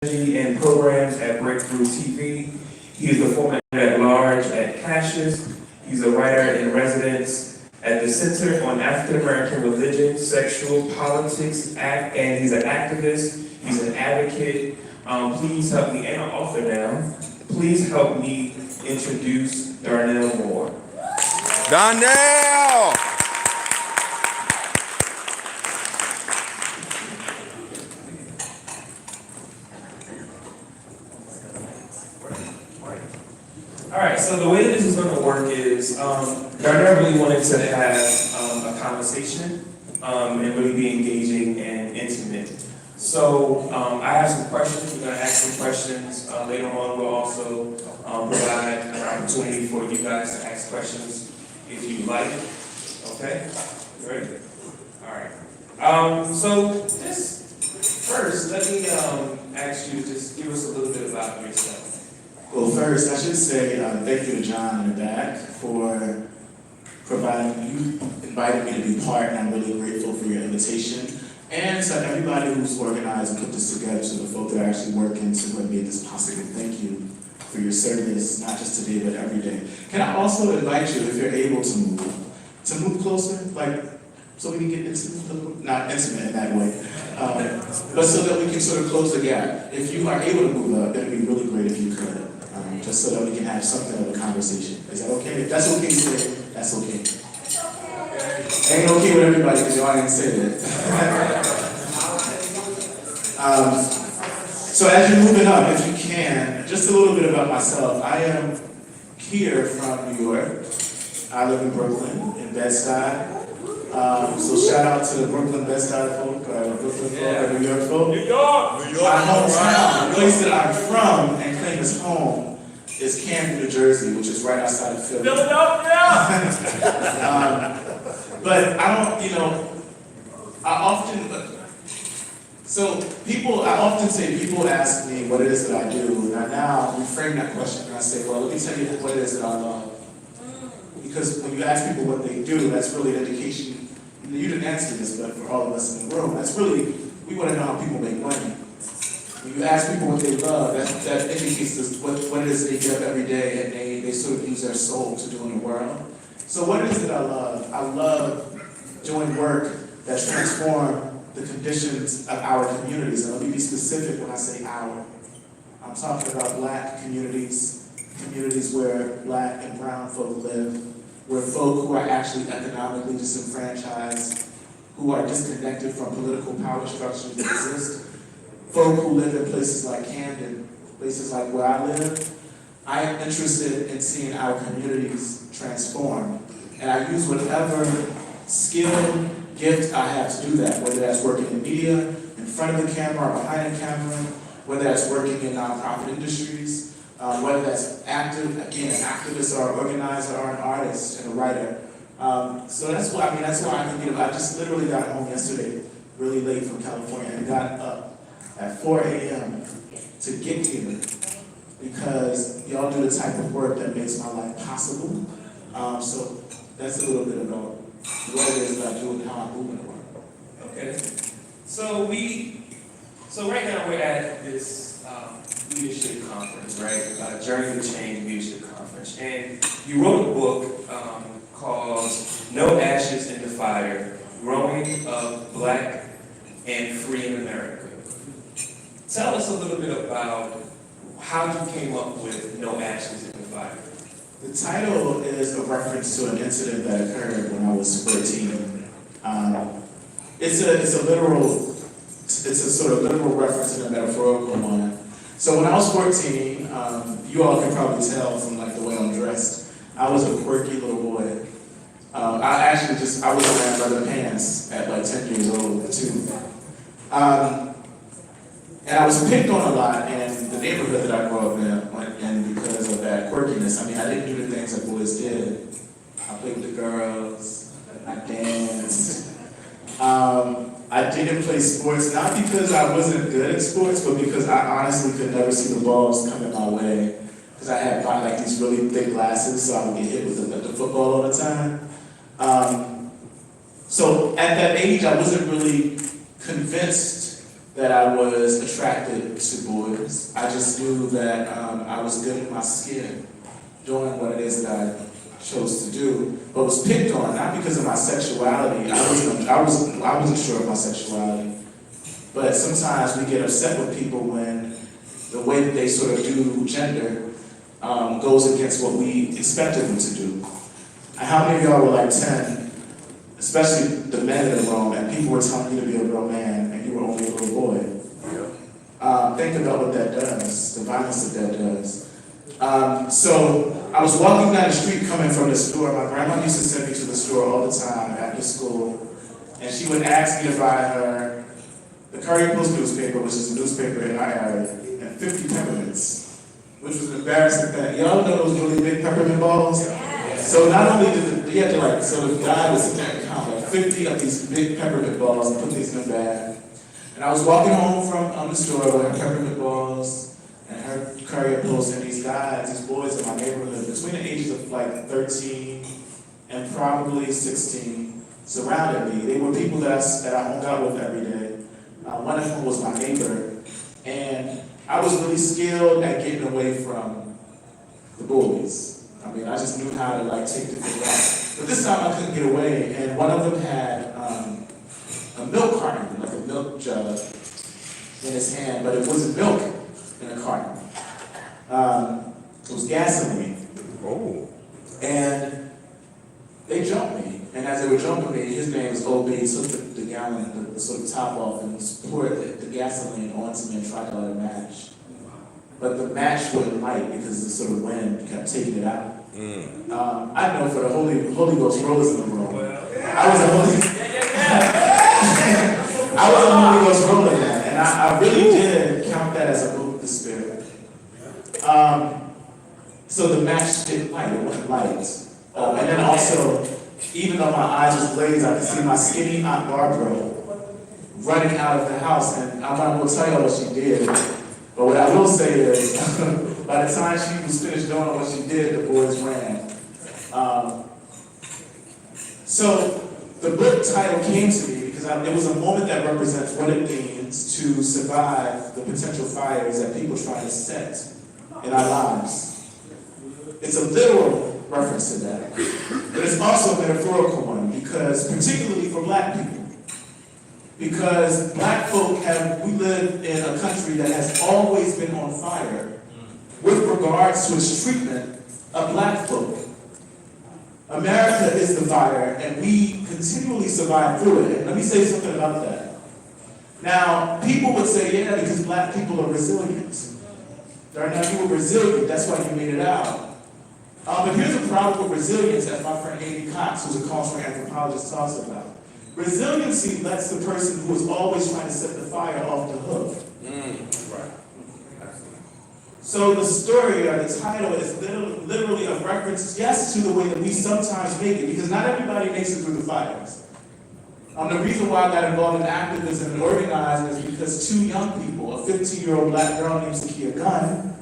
and programs at Breakthrough TV. He is the former at-large at Cassius. He's a writer in residence at the Center on African American Religion, Sexual Politics, and he's an activist. He's an advocate. Please help me, and an author now. Please help me introduce Darnell Moore. Darnell! All right, so the way that this is going to work is Darnell really wanted to have a conversation and really be engaging and intimate. So I have some questions. We're going to ask some questions. Later on, we'll also provide an opportunity for you guys to ask questions if you like. Okay? You ready? All right. So just first, let me ask you to just give us a little bit about yourself. Well, first, I should say thank you to John in the back for inviting me to be part, and I'm really grateful for your invitation. And to everybody who's organized and put this together, to the folk that are actually working to have made this possible, thank you for your service, not just today, but every day. Can I also invite you, if you're able to move closer, so we can get intimate, not intimate in that way, but so that we can sort of close the gap. If you are able to move up, it'd be really great if you could. Just so that we can have something of a conversation. Is that okay? If that's okay to say, that's okay. Ain't okay with everybody because y'all didn't say that. So as you're moving up, if you can, just a little bit about myself. I am here from New York. I live in Brooklyn, in Bed-Stuy. So shout out to the Brooklyn Bed-Stuy folk, Brooklyn folk, New York folk. New York! My hometown, the place that I'm from and claim as home, is Camden, New Jersey, which is right outside of Philly. Philadelphia! But I don't, I often say people ask me what it is that I do, and I now reframe that question and I say, well, let me tell you what it is that I love. Because when you ask people what they do, that's really an indication, you didn't answer this, but for all of us in the room, that's really, we want to know how people make money. When you ask people what they love, that indicates what it is they get up every day, and they sort of use their soul to do in the world. So what it is that I love? I love doing work that transform the conditions of our communities. And let me be specific when I say our. I'm talking about Black communities where Black and brown folk live, where folk who are actually economically disenfranchised, who are disconnected from political power structures that exist, folk who live in places like Camden, places like where I live. I am interested in seeing our communities transform. And I use whatever skill, gift I have to do that, whether that's working in media, in front of the camera or behind the camera, whether that's working in nonprofit industries, whether that's activists or an organizer or an artist and a writer. So that's why I just literally got home yesterday, really late from California, and got up at 4 a.m. to get here because y'all do the type of work that makes my life possible. So that's a little bit about what it is that I do and how I move in the world. Okay. So right now we're at this leadership conference, right? Journey to Change Leadership Conference. And you wrote a book called No Ashes in the Fire, Growing Up Black and Free in America. Tell us a little bit about how you came up with No Ashes in the Fire. The title is a reference to an incident that occurred when I was 14. It's a sort of literal reference and a metaphorical one. So when I was 14, you all can probably tell from the way I'm dressed, I was a quirky little boy. I was wearing leather pants at 10 years old too. And I was picked on a lot in the neighborhood that I grew up in because of that quirkiness. I didn't do the things that boys did. I played with the girls, I danced. I didn't play sports, not because I wasn't good at sports, but because I honestly could never see the balls coming my way. Because I had these really thick glasses, so I would get hit with the football all the time. So at that age, I wasn't really convinced that I was attracted to boys. I just knew that I was good in my skin, doing what it is that I chose to do, but was picked on, not because of my sexuality. I wasn't sure of my sexuality. But sometimes we get upset with people when the way that they sort of do gender goes against what we expected them to do. And how many of y'all were like 10, especially the men in the room, and people were telling you to be a real man, and you were only a little boy? Think about what that does, the violence that does. So I was walking down the street coming from the store. My grandma used to send me to the store all the time after school, and she would ask me to buy her the Courier Post newspaper, which is a newspaper in our area, and 50 peppermints, which was an embarrassing thing. Y'all know those really big peppermint balls? So not only did you had to like, so the guy would sit there and count like 50 of these big peppermint balls and put these in a bag. And I was walking home from the store with her peppermint balls and her Courier Post, and these guys, these boys in my neighborhood, between the ages of like 13 and probably 16, surrounded me. They were people that I hung out with every day. One of them was my neighbor, and I was really skilled at getting away from the bullies. I mean, I just knew how to like take the thing out. But this time I couldn't get away, and one of them had a milk carton, like a milk jug in his hand, but it wasn't milk in a carton. It was gasoline. Oh. And they jumped me. And as they were jumping me, his name was OB, took the gallon, the sort of top off, and poured the gasoline onto me and tried to light a match. But the match wouldn't light because the sort of wind kept taking it out. I know for the Holy Ghost rollers in the room. I was a Holy Ghost roller then, and I really did count that as a move of the Spirit. So the match didn't light, it wasn't light. And then also, even though my eyes was glazed, I could see my skinny Aunt Barbara running out of the house, and I'm not going to tell you what she did. But what I will say is, by the time she was finished doing what she did, the boys ran. So the book title came to me because it was a moment that represents what it means to survive the potential fires that people try to set in our lives. It's a literal reference to that, but it's also a metaphorical one, because particularly for Black people. Because Black folk we live in a country that has always been on fire with regards to its treatment of Black folk. America is the fire, and we continually survive through it. And let me say something about that. Now, people would say, yeah, because Black people are resilient. Darnell, you were resilient, that's why you made it out. But here's the problem with resilience, as my friend Amy Cox, who's a cultural anthropologist, talks about. Resiliency lets the person who is always trying to set the fire off the hook. Right. So the story, or the title, is literally a reference, yes, to the way that we sometimes make it, because not everybody makes it through the fires. The reason why I got involved in activism and organizing is because two young people, a 15-year-old Black girl named Zakia Gunn,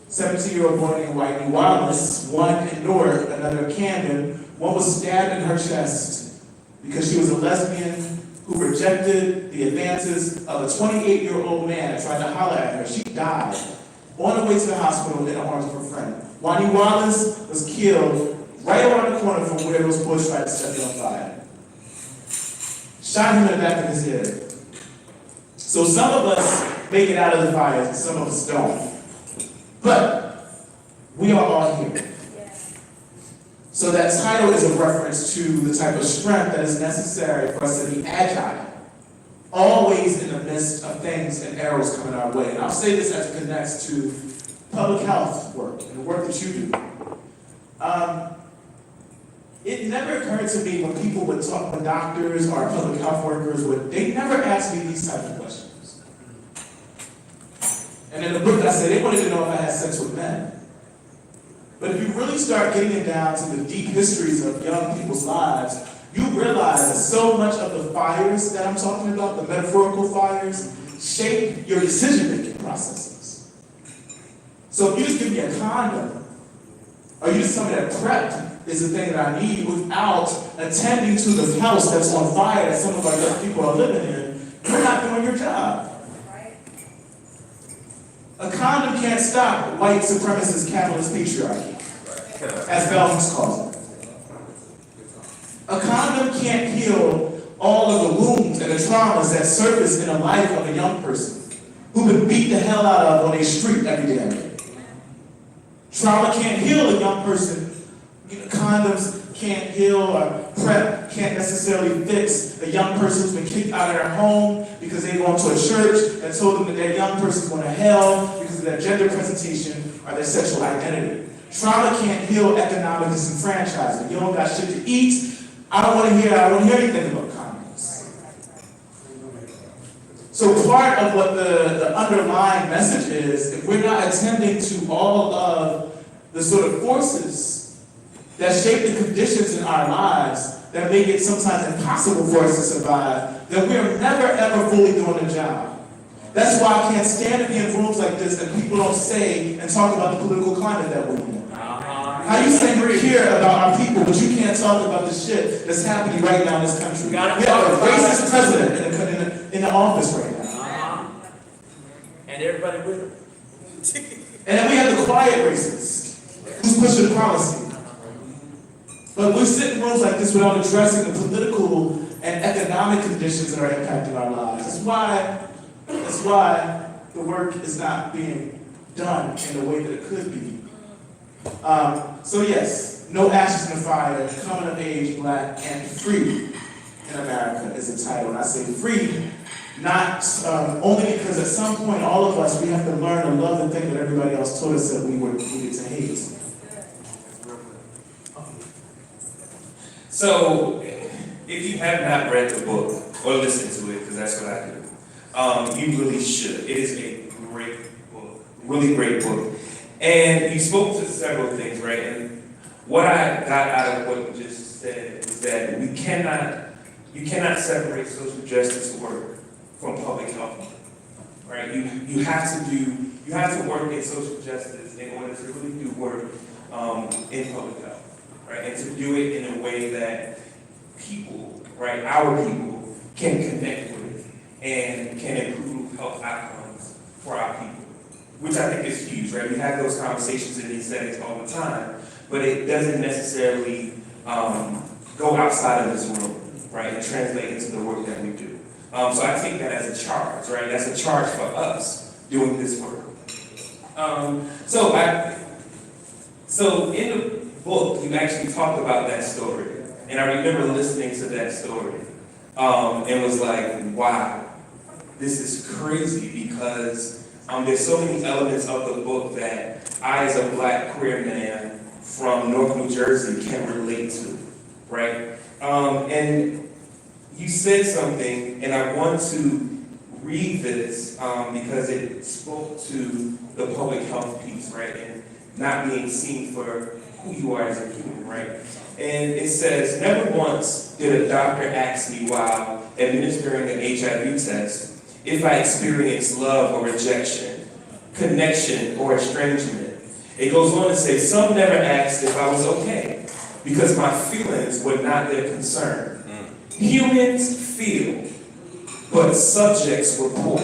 17-year-old boy named Whitney Wallace, one in Newark, another in Camden, one was stabbed in her chest because she was a lesbian who rejected the advances of a 28-year-old man that tried to holler at her. She died on the way to the hospital in the arms of her friend. Whitney Wallace was killed right around the corner from where those boys tried to set her on fire. Shot him in the back of his head. So some of us make it out of the fire, and some of us don't. But we are all here. So that title is a reference to the type of strength that is necessary for us to be agile, always in the midst of things and arrows coming our way. And I'll say this as it connects to public health work and the work that you do. It never occurred to me when people would talk, when doctors or public health workers they never asked me these types of questions. And in the book I said they wanted to know if I had sex with men. But if you really start getting it down to the deep histories of young people's lives, you realize that so much of the fires that I'm talking about, the metaphorical fires, shape your decision-making processes. So if you just give me a condom, or you just tell me that PrEP is the thing that I need without attending to the house that's on fire that some of our young people are living in, you're not doing your job. A condom can't stop white supremacist capitalist patriarchy, as Bell calls it. A condom can't heal all of the wounds and the traumas that surface in the life of a young person who've been beat the hell out of on a street every day. Trauma can't heal a young person. Condoms can't heal, or PrEP can't necessarily fix a young person who's been kicked out of their home because they go into a church that told them that their young person's going to hell because of their gender presentation or their sexual identity. Trauma can't heal economic disenfranchisement. You don't got shit to eat. I don't want to hear anything about condoms. So part of what the underlying message is, if we're not attending to all of the sort of forces that shape the conditions in our lives that make it sometimes impossible for us to survive, then we're never ever fully doing the job. That's why I can't stand to be in rooms like this and people don't say and talk about the political climate that we're in. How you say we're here about our people, but you can't talk about the shit that's happening right now in this country? We have a racist president in the office right now. And everybody with him. And then we have the quiet racists who's pushing policy. But we sit in rooms like this without addressing the political and economic conditions that are impacting our lives. That's why the work is not being done in the way that it could be. So yes, no ashes in the fire, coming of age, black, and free in America is the title. And I say free, not only because at some point all of us, we have to learn to love the thing that everybody else told us that we needed to hate. So, if you have not read the book, or listened to it, because that's what I do, you really should. It is a great book, really great book. And you spoke to several things, right? And what I got out of what you just said is that you cannot separate social justice work from public health, right? You have to work in social justice in order to really do work in public health. Right, and to do it in a way that people, right, our people, can connect with and can improve health outcomes for our people, which I think is huge, right? We have those conversations in these settings all the time, but it doesn't necessarily go outside of this room, right, and translate into the work that we do. So I take that as a charge, right? That's a charge for us doing this work. So in the book, you actually talked about that story, and I remember listening to that story, and was like, wow, this is crazy because there's so many elements of the book that I, as a black queer man from North New Jersey, can relate to, right? And you said something, and I want to read this because it spoke to the public health piece, right? And not being seen for who you are as a human, right? And it says, never once did a doctor ask me while administering an HIV test if I experienced love or rejection, connection or estrangement. It goes on to say, some never asked if I was okay because my feelings were not their concern. Humans feel, but subjects report.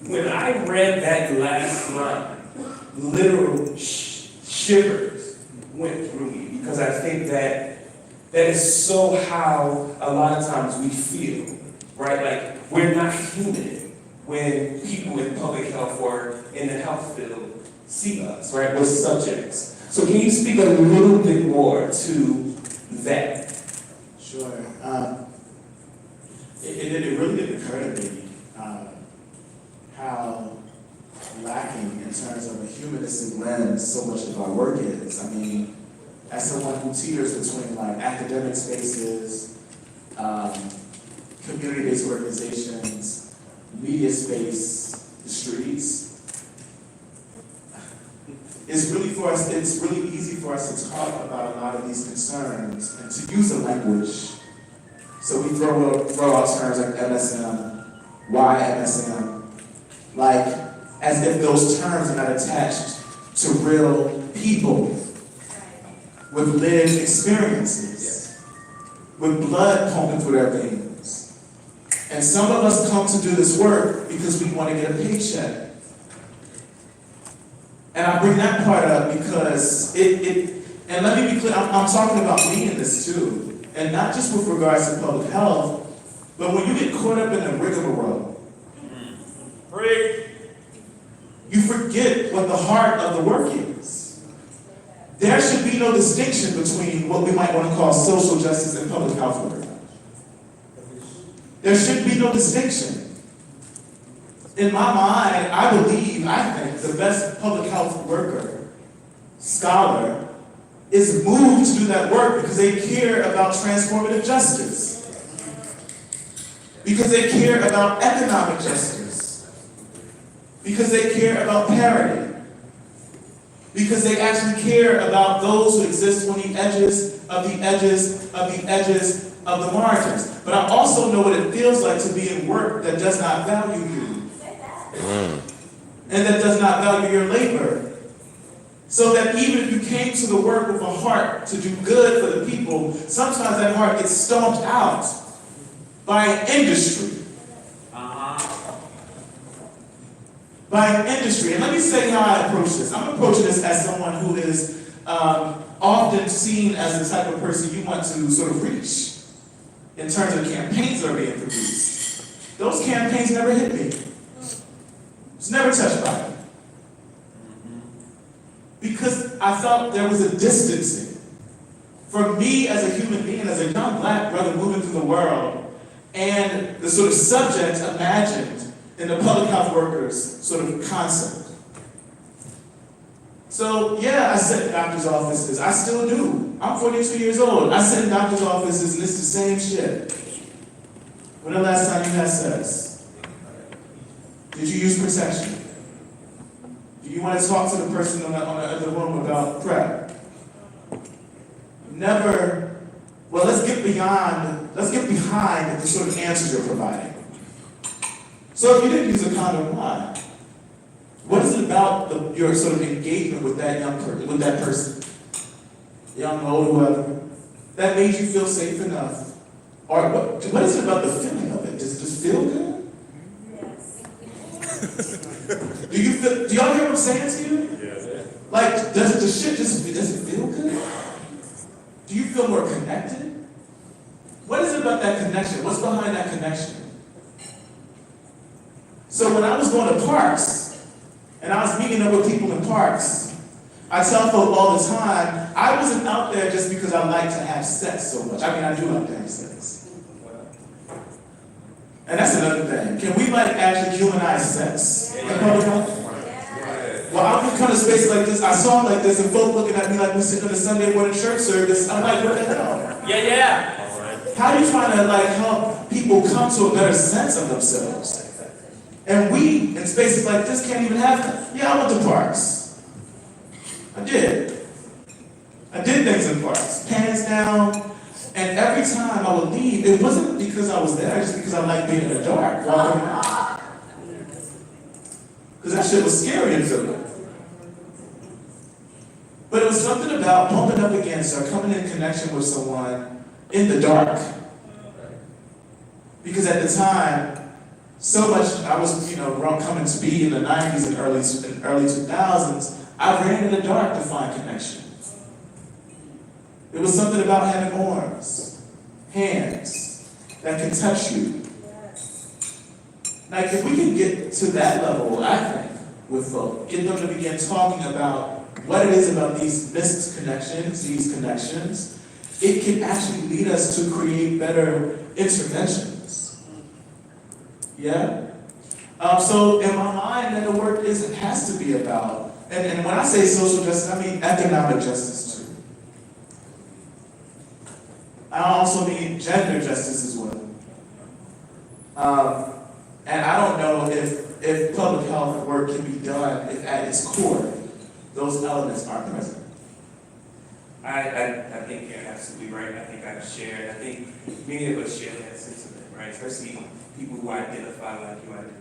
When I read that last line, literal shivers went through me because I think that is so how a lot of times we feel, right? Like we're not human when people in public health or in the health field see us, right? We're subjects. So can you speak a little bit more to that? Sure. It really didn't occur to me how lacking in terms of a humanistic lens so much of our work is. I mean, as someone who teeters between like academic spaces, community-based organizations, media space, the streets, it's really easy for us to talk about a lot of these concerns and to use a language. So we throw out terms like MSM, why MSM, like as if those terms are not attached to real people with lived experiences, with blood pumping through their veins. And some of us come to do this work because we want to get a paycheck. And I bring that part up because and let me be clear, I'm talking about me in this too. And not just with regards to public health, but when you get caught up in the rigmarole, you forget what the heart of the work is. There should be no distinction between what we might want to call social justice and public health work. There should be no distinction. In my mind, I think the best public health worker, scholar, is moved to do that work because they care about transformative justice. Because they care about economic justice. Because they care about parity. Because they actually care about those who exist on the edges of the edges of the edges of the margins. But I also know what it feels like to be in work that does not value you. And that does not value your labor. So that even if you came to the work with a heart to do good for the people, sometimes that heart gets stomped out by an industry. By an industry. And let me say how I approach this. I'm approaching this as someone who is often seen as the type of person you want to sort of reach in terms of campaigns that are being produced. Those campaigns never hit me. It's never touched by me. Because I thought there was a distancing from me as a human being, as a young black brother moving through the world, and the sort of subject imagined in the public health workers sort of concept. So yeah, I sit in doctor's offices. I still do. I'm 42 years old. I sit in doctor's offices and it's the same shit. When the last time you had sex? Did you use protection? Do you want to talk to the person on the other room about PrEP? Never. Well, let's get behind the sort of answers you're providing. So if you didn't use a condom, why? What is it about your sort of engagement with that person, young, old, whoever, that made you feel safe enough? Or what is it about the feeling of it? Does it just feel good? Do y'all hear what I'm saying to you? Yes. Like, does it feel good? Do you feel more connected? What is it about that connection? What's behind that connection? So when I was going to parks, and I was meeting up with people in parks, I tell folk all the time, I wasn't out there just because I like to have sex so much. I mean, I do like to have sex. And that's another thing. Can we actually humanize sex in public health? Well, I would come to spaces like this, I saw like this, and folk looking at me like we sitting in a Sunday morning church service. I'm like, what the hell? Yeah. How are you trying to help people come to a better sense of themselves? And we, in spaces like this, can't even have that. Yeah, I went to parks. I did things in parks. Pants down. And every time I would leave, it wasn't because I was there, just because I liked being in the dark, walking around. Because that shit was scary and feeling. But it was something about bumping up against or coming in connection with someone in the dark. Because at the time, so much I was, coming to be in the 90s and early 2000s, I ran in the dark to find connection. It was something about having arms, hands, that can touch you. Like, if we can get to that level, I think, with folk, get them to begin talking about what it is about these missed connections, these connections, it can actually lead us to create better interventions. Yeah? So in my mind, then the work has to be about, and when I say social justice, I mean economic justice too. I also mean gender justice as well. And I don't know if public health work can be done if at its core, those elements are present. I think you're absolutely right. I think many of us share that sentiment, right? Especially people who identify like you identify.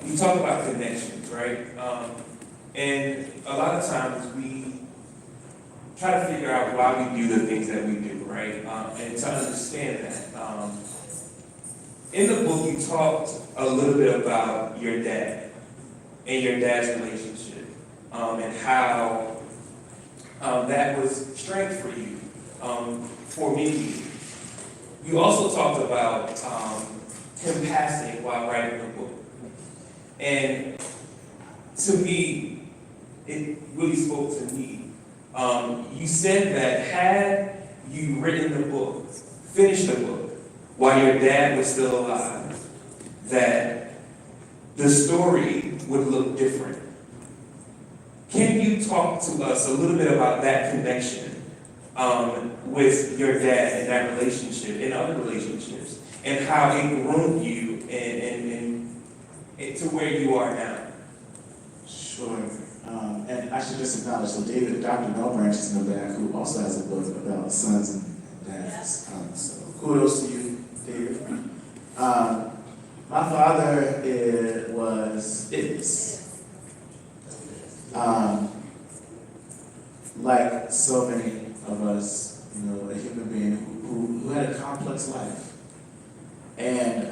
You talk about connections, right? And a lot of times we try to figure out why we do the things that we do, right? And to understand that. In the book, you talked a little bit about your dad. and your dad's relationship, and how that was strength for you, for me. You also talked about him passing while writing the book. And to me, it really spoke to me. You said that had you written the book, finished the book, while your dad was still alive, that the story would look different. Can you talk to us a little bit about that connection with your dad and that relationship and other relationships, and how it groomed you and to where you are now? Sure. And I should just acknowledge, so David, Dr. Melbranch is in the back, who also has a book about sons and dads. So kudos to you, David. My father is like so many of us, a human being who had a complex life. And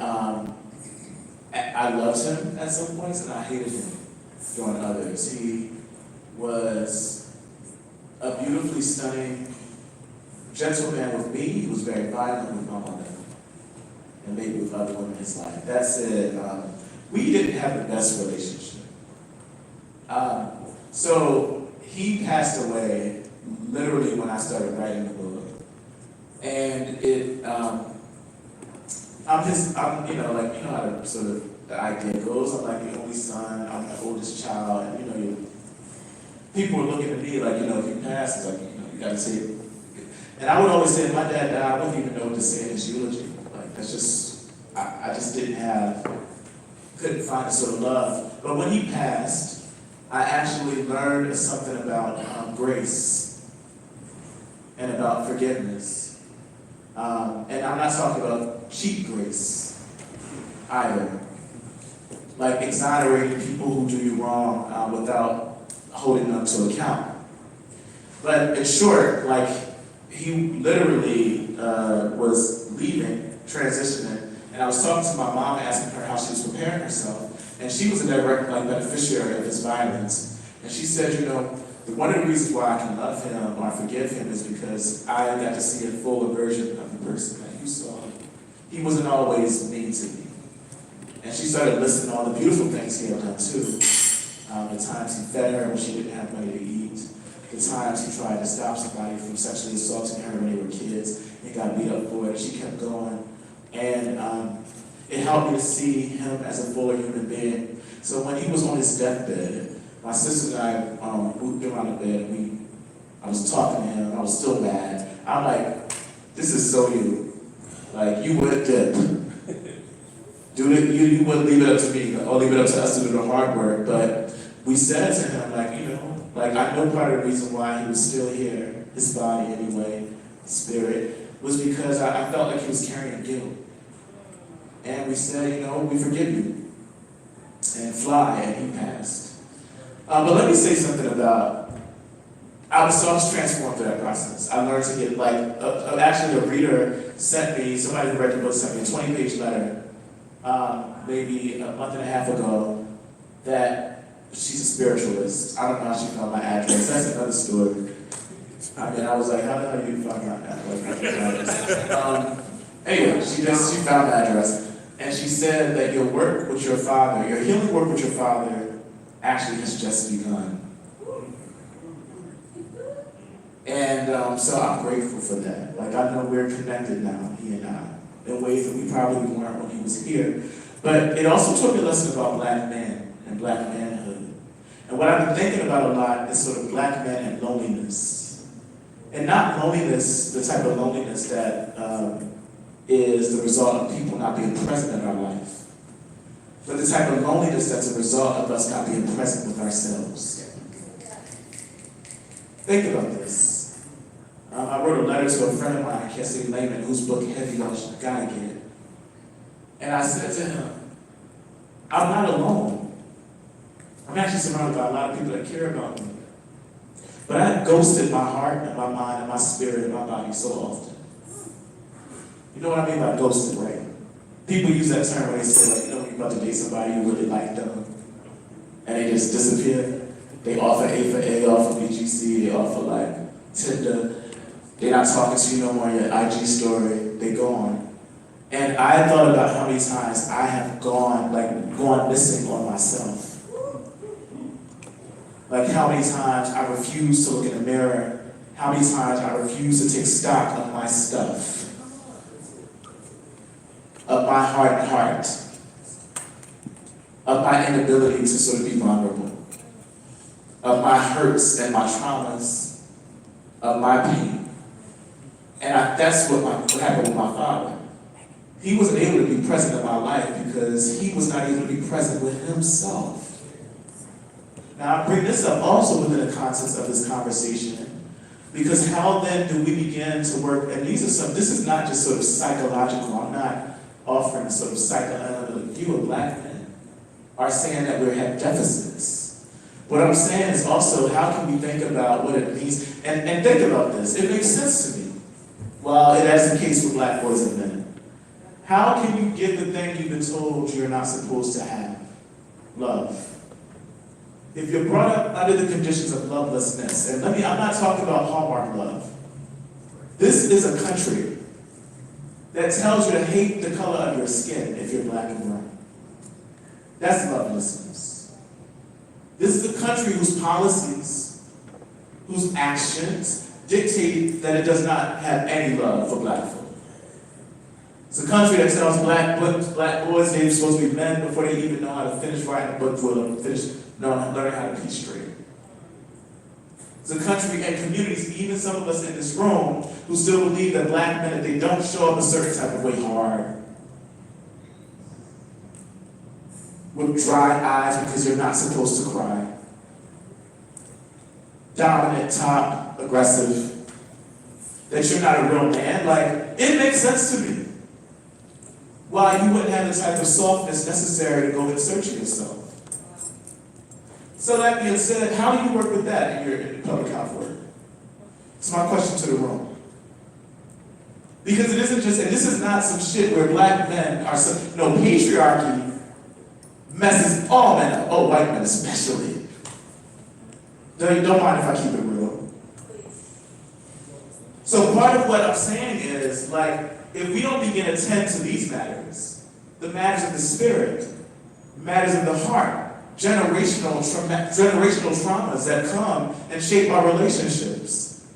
I loved him at some points, and I hated him during others. He was a beautifully stunning gentleman with me. He was very violent with my mother, and maybe with other women in his life. That said, we didn't have the best relationship. So he passed away literally when I started writing the book. And how the sort of the idea goes. I'm like the only son, I'm the oldest child, and people were looking at me like, if you pass, it's like, you gotta say it. And I would always say, if my dad died, I wouldn't even know what to say in his eulogy. Like, that's just, I just couldn't find the sort of love. But when he passed, I actually learned something about grace and about forgiveness. And I'm not talking about cheap grace either. Like exonerating people who do you wrong without holding them to account. But in short, like he literally was leaving, transitioning, and I was talking to my mom, asking her how she was preparing herself, and she was a direct beneficiary of his violence. And she said, one of the reasons why I can love him or forgive him is because I got to see a fuller version of the person that you saw. He wasn't always mean to me. And she started listing all the beautiful things he had done too. The times he fed her when she didn't have money to eat. The times he tried to stop somebody from sexually assaulting her when they were kids and got beat up for it. She kept going. And it helped me to see him as a fuller human being. So when he was on his deathbed, my sister and I moved him out of bed, and I was talking to him, I was still mad. I'm like, this is so you. Like, you would dip. You wouldn't leave it up to me, or leave it up to us to do the hard work. But we said to him, I know part of the reason why he was still here, his body anyway, spirit, was because I felt like he was carrying guilt. And we said, we forgive you. And fly, and he passed. But let me say something about, I was transformed through that process. I learned to get, actually a reader sent me, somebody who read the book sent me a 20-page letter, maybe a month and a half ago, that she's a spiritualist. I don't know how she found my address. That's another story. I was like, how the hell did you find my address? Anyway, she found the address. And she said that your work with your father, your healing work with your father, actually has just begun. And so I'm grateful for that. I know we're connected now, he and I, in ways that we probably weren't when he was here. But it also taught me a lesson about black men and black manhood. And what I've been thinking about a lot is sort of black men and loneliness. And not loneliness, the type of loneliness that is the result of people not being present in our life, but the type of loneliness that's a result of us not being present with ourselves. Think about this. I wrote a letter to a friend of mine, Cassie Lehman, whose book Heavy on Geigen. And I said to him, I'm not alone. I'm actually surrounded by a lot of people that care about me. But I ghosted my heart and my mind and my spirit and my body so often. You know what I mean by ghosted, right? People use that term when they say, when you're about to date somebody you really like them, and they just disappear. They offer A for A, offer BGC, they offer like Tinder. They're not talking to you no more in your IG story, they gone. And I thought about how many times I have gone missing on myself. Like how many times I refuse to look in the mirror, how many times I refuse to take stock of my stuff, of my heart, of my inability to sort of be vulnerable, of my hurts and my traumas, of my pain. And that's what happened with my father. He wasn't able to be present in my life because he was not able to be present with himself. Now I bring this up also within the context of this conversation, because how then do we begin to work, and this is not just sort of psychological, I'm not offering a sort of psychoanalytic view of Black men, are saying that we have deficits. What I'm saying is also, how can we think about what it means, and think about this, it makes sense to me. Well, that's the case with Black boys and men. How can you give the thing you've been told you're not supposed to have? Love. If you're brought up under the conditions of lovelessness, and I'm not talking about Hallmark love. This is a country that tells you to hate the color of your skin if you're Black and brown. That's lovelessness. This is a country whose policies, whose actions dictate that it does not have any love for Black folk. It's a country that tells Black boys they're supposed to be men before they even know how to finish writing a book, learning how to be straight. It's a country and communities, even some of us in this room, who still believe that Black men, if they don't show up a certain type of way, hard, with dry eyes because you're not supposed to cry, dominant, top, aggressive, that you're not a real man. Like, it makes sense to me why you wouldn't have the type of softness necessary to go and search yourself. So that being said, how do you work with that in your public health work? It's my question to the room. Because it isn't just, and this is not some shit where Black men are patriarchy messes all men up, white men especially. Don't mind if I keep it real. So part of what I'm saying is, like, if we don't begin to tend to these matters, the matters of the spirit, matters of the heart, generational traumas that come and shape our relationships,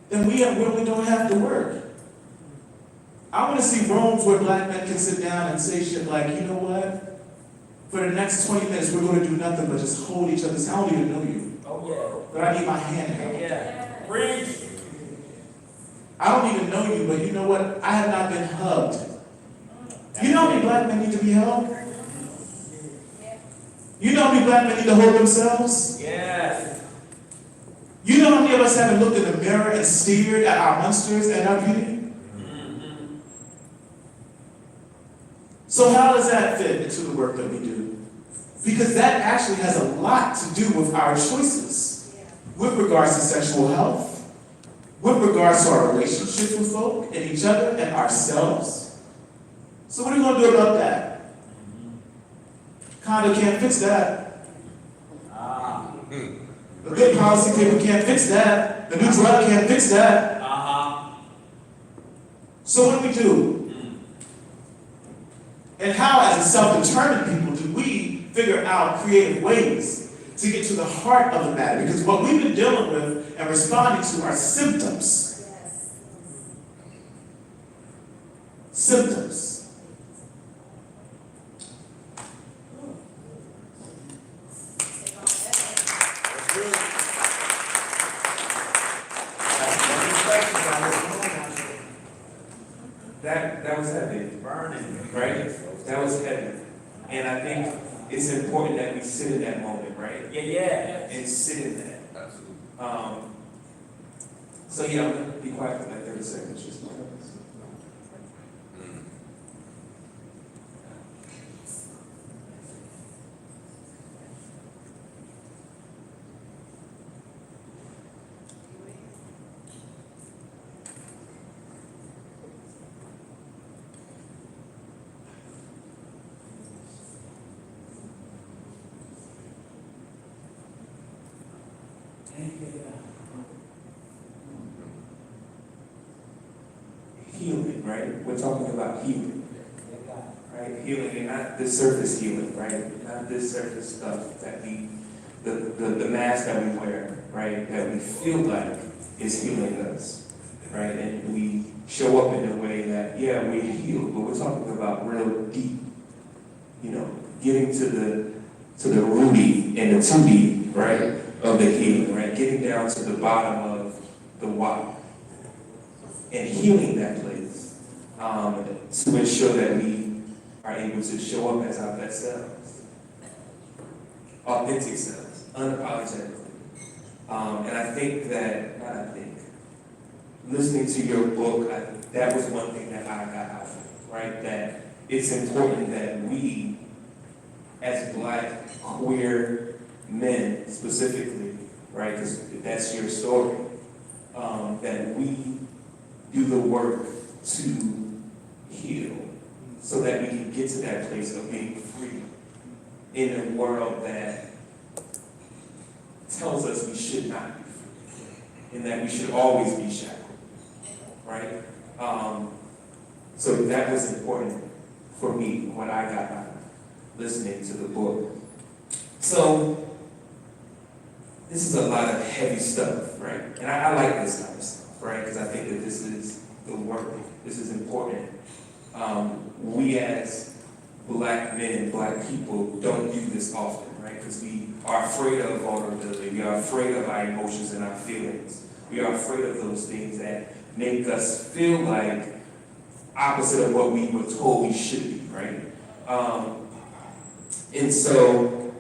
then we really don't have to work. I want to see rooms where Black men can sit down and say shit like, you know what? For the next 20 minutes, we're going to do nothing but just hold each other's hand. I don't even know you. Oh, yeah. But I need my hand held. Yeah. Preach. I don't even know you, but you know what? I have not been hugged. You know how many Black men need to be held? You know how many Black men need to hold themselves? Yes. You know how many of us haven't looked in the mirror and stared at our monsters and our beauty? Mm-hmm. So how does that fit into the work that we do? Because that actually has a lot to do with our choices with regards to sexual health, with regards to our relationships with folk and each other and ourselves. So what are we going to do about that? Condo can't fix that. A good policy paper can't fix that. The new drug can't fix that. So what do we do? And how, as a self-determined people, do we figure out creative ways to get to the heart of the matter? Because what we've been dealing with and responding to are symptoms. Symptoms. That was heavy, Burning. right? That was heavy. And I think it's important that we sit in that moment, right? Yeah. And sit in that. Absolutely. So yeah, I'm gonna be quiet for like 30 seconds. Just Healing, right? We're talking about healing, right? Healing, and not this surface healing, right? Not this surface stuff that the mask that we wear, right? That we feel like is healing us, right? And we show up in a way that, yeah, we're healed, but we're talking about real deep, getting to the rooty and the tooty, right, of the healing, right? Getting down to the bottom of the why. And healing that place to ensure that we are able to show up as our best selves, authentic selves, unapologetically. And I think listening to your book, that was one thing that I got out of it, right? That it's important that we, as Black queer men specifically, right, because that's your story, that we do the work to heal so that we can get to that place of being free in a world that tells us we should not be free and that we should always be shackled, right? So that was important for me, what I got out of listening to the book. So this is a lot of heavy stuff, right? And I like this kind of stuff, right? Because I think that this is the work. This is important. We as Black men, Black people, don't do this often, right? Because we are afraid of vulnerability. We are afraid of our emotions and our feelings. We are afraid of those things that make us feel like opposite of what we were told we should be, right? And so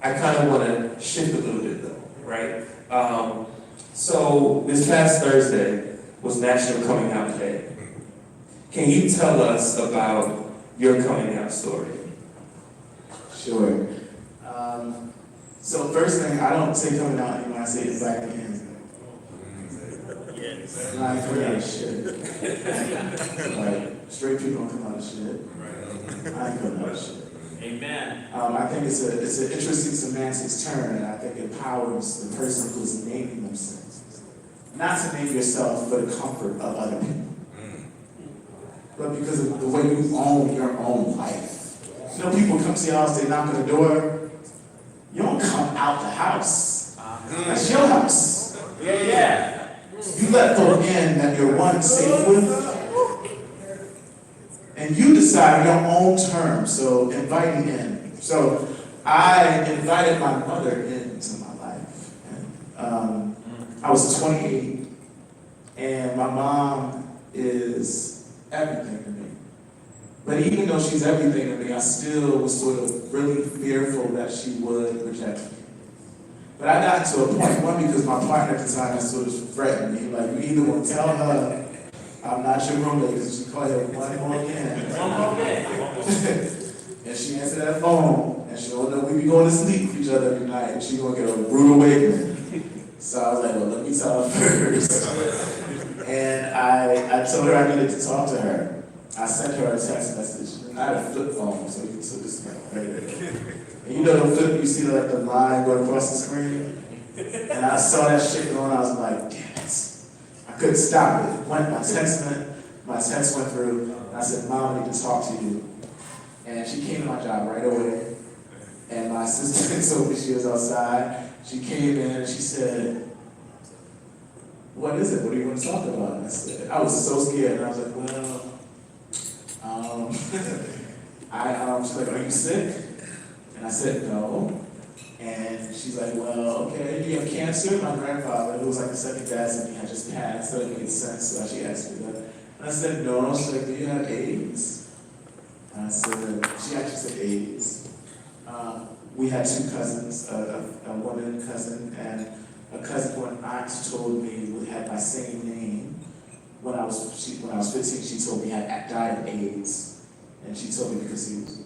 I kind of want to shift a little bit though, right? So this past Thursday was National Coming Out Day. Can you tell us about your coming out story? Sure. So first thing, I don't say coming out anymore, I say invite me in. I ain't coming out of shit. Like, straight people don't come out of shit. I ain't coming out of shit. Amen. I think it's an interesting semantics term, and I think it empowers the person who's naming themselves. Not to name yourself for the comfort of other people, but because of the way you own your own life. People come to your house, they knock on the door. You don't come out the house. That's your house. Yeah. You let folk in that you're one safe with, and you decide your own terms, so inviting in. So I invited my mother into my life. And, I was 28, and my mom is everything to me. But even though she's everything to me, I still was sort of really fearful that she would reject me. But I got to a point, one, because my partner at the time sort of threatened me, like, you either want to tell her I'm not your roommate, because she called her one more again. And she answered that phone, and she don't know we be going to sleep with each other every night, and she gonna get a rude awakening. So I was like, well, let me tell her first. And I told her I needed to talk to her. I sent her a text message, and I had a flip phone, so this right there. And the flip, you see like the line going across the screen? And I saw that shit going, I was like, damn it. I couldn't stop it. My text went through, and I said, Mom, I need to talk to you. And she came to my job right away. And my assistant told me she was outside. She came in and she said, what is it? What do you want to talk about? And I was so scared. And I was like, well, she's like, are you sick? And I said, no. And she's like, well, okay, do you have cancer? My grandfather, who was like the second dad to me, had just passed, so it made sense, so she asked me that. And I said, no. She's like, do you have AIDS? And I said, she actually said AIDS. We had two cousins, a woman cousin and a cousin who an aunt told me had my same name. When I was 15, she told me had died of AIDS. And she told me because he was.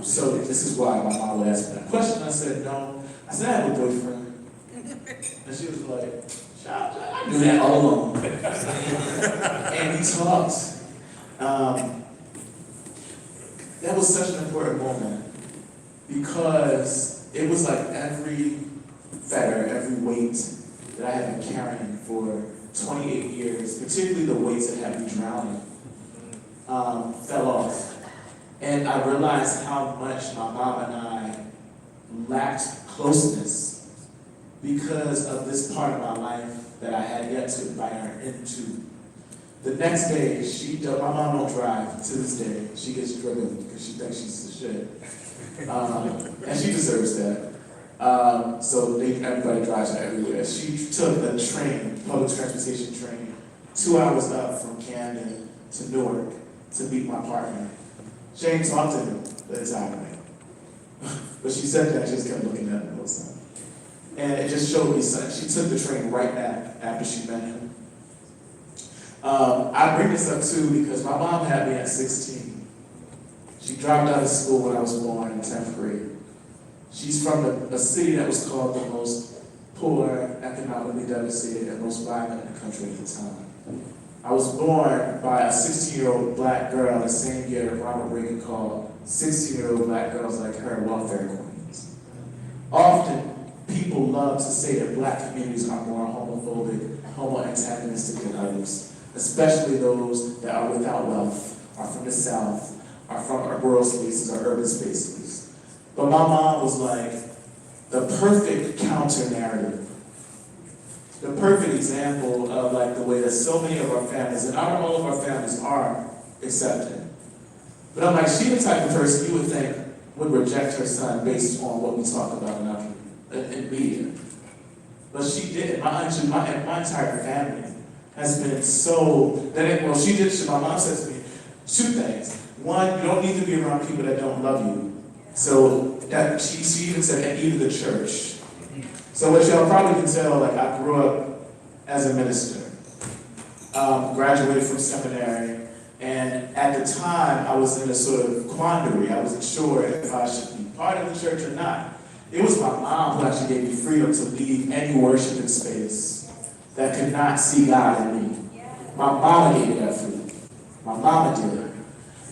So this is why my mom would ask me that question. I said, no. I said, I have a boyfriend. And she was like, I knew that all along. And we talked. That was such an important moment because it was like every fetter, every weight that I had been carrying for 28 years, particularly the weights that had me drowning, fell off. And I realized how much my mom and I lacked closeness because of this part of my life that I had yet to invite her into. The next day, my mom don't drive to this day. She gets driven because she thinks she's the shit. And she deserves that. So everybody drives her everywhere. She took a train, public transportation train, 2 hours up from Camden to Newark to meet my partner. She ain't talked to him the entire night. But she said that, she just kept looking at him the whole time. And it just showed me something. She took the train right back after she met him. I bring this up too because my mom had me at 16. She dropped out of school when I was born in 10th grade. She's from a city that was called the most poor, economically devastated, and most violent in the country at the time. I was born by a 16-year-old black girl the same year that Ronald Reagan called 16-year-old black girls like her welfare queens. Often, people love to say that black communities are more homophobic, homo-antagonistic than others, especially those that are without wealth, are from the South, are from rural spaces or urban spaces. But my mom was like the perfect counter-narrative, the perfect example of like the way that so many of our families, and not all of our families are accepted. But I'm like, she's the type of person you would think would reject her son based on what we talk about in media. But she did. My entire family has been so, my mom said to me two things. One, you don't need to be around people that don't love you. So that she even said, and even the church. So what y'all probably can tell, like I grew up as a minister, graduated from seminary, and at the time I was in a sort of quandary. I wasn't sure if I should be part of the church or not. It was my mom who actually gave me freedom to leave any worshiping space that could not see God in me. My mama gave me that freedom. My mama did it.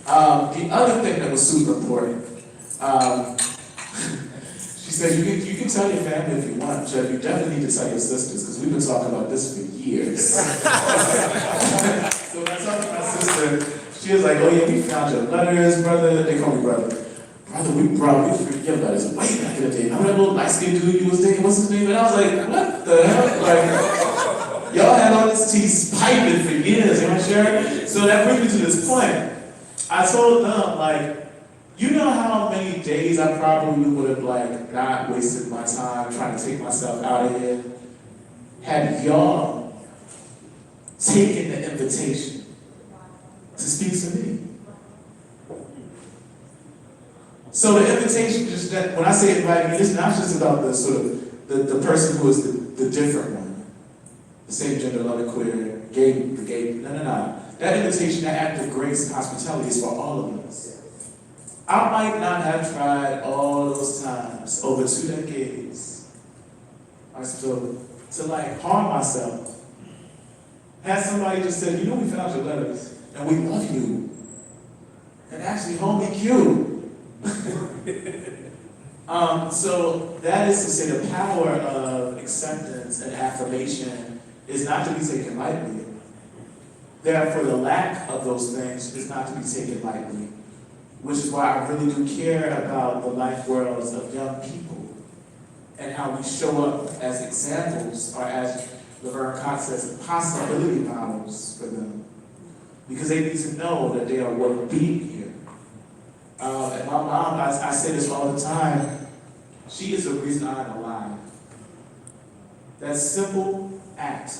The other thing that was super important, she said, you can tell your family if you want, Jeff, you definitely need to tell your sisters, because we've been talking about this for years. So when I talked to my sister, she was like, oh yeah, we found your letters, brother. They call me brother. Brother, we freaking your letters way back in the day. Remember that little light-skinned dude you was dating? What's his name? And I was like, what the hell? Like, y'all had all this tea piping for years, am I sure? So that brings me to this point. I told them, like, you know how many days I probably would have, like, not wasted my time trying to take myself out of here had y'all taken the invitation to speak to me. So the invitation, just that, when I say invite me, it's not just about the sort of, the person who is the different one, the same gender, loving, queer, gay, no. That invitation, that act of grace and hospitality is for all of us. I might not have tried all those times over 2 decades to like harm myself. Had somebody just said, you know, we found your letters and we love you. And actually, homie, Q. So that is to say the power of acceptance and affirmation is not to be taken lightly. Therefore, the lack of those things is not to be taken lightly, which is why I really do care about the life worlds of young people and how we show up as examples, or as Laverne Cox says, possibility models for them, because they need to know that they are worth being here. And my mom, I say this all the time, she is the reason I'm alive. That simple act,